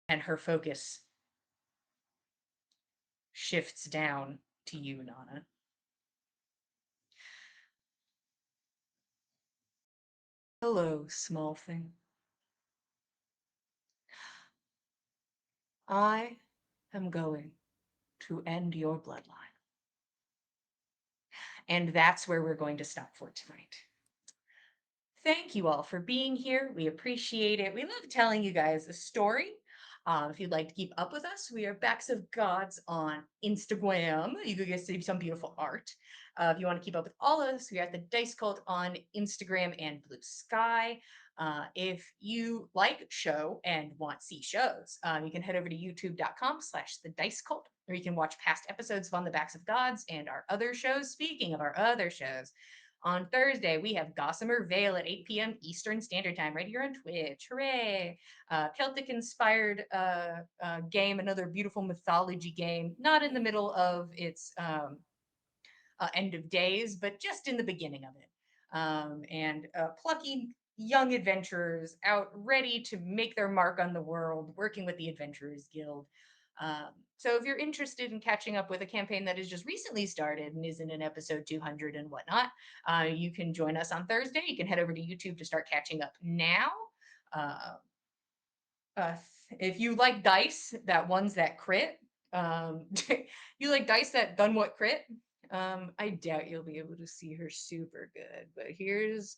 And her focus shifts down to you, Nana. Hello, small thing. I am going to end your bloodline. And that's where we're going to stop for tonight. Thank you all for being here. We appreciate it. We love telling you guys a story. If you'd like to keep up with us, we are Backs of Gods on Instagram. You can get to see some beautiful art. If you want to keep up with all of us, we are at the Dice Cult on Instagram and Blue Sky. If you like show and want to see shows, you can head over to youtube.com/the Dice Cult, or you can watch past episodes of On the Backs of Gods and our other shows. Speaking of our other shows, on Thursday, we have Gossamer Vale at 8 p.m. Eastern Standard Time, right here on Twitch. Hooray! Celtic-inspired game, another beautiful mythology game, not in the middle of its end of days, but just in the beginning of it. And plucky young adventurers out ready to make their mark on the world, working with the Adventurers Guild. So if you're interested in catching up with a campaign that has just recently started and is in an episode 200 and whatnot, you can join us on Thursday. You can head over to YouTube to start catching up now. If you like dice, that ones that crit, you like dice that done what crit, I doubt you'll be able to see her super good, but here's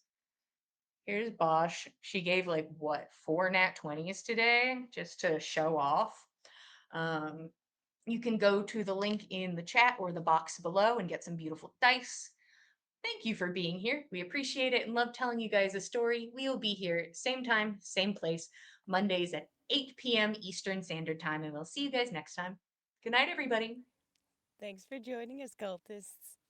Bosch. She gave like what 4 nat 20s today just to show off. You can go to the link in the chat or the box below and get some beautiful dice. Thank you for being here. We appreciate it and love telling you guys a story. We will be here same time, same place, Mondays at 8 p.m. Eastern Standard Time, and we'll see you guys next time. Good night, everybody. Thanks for joining us, cultists.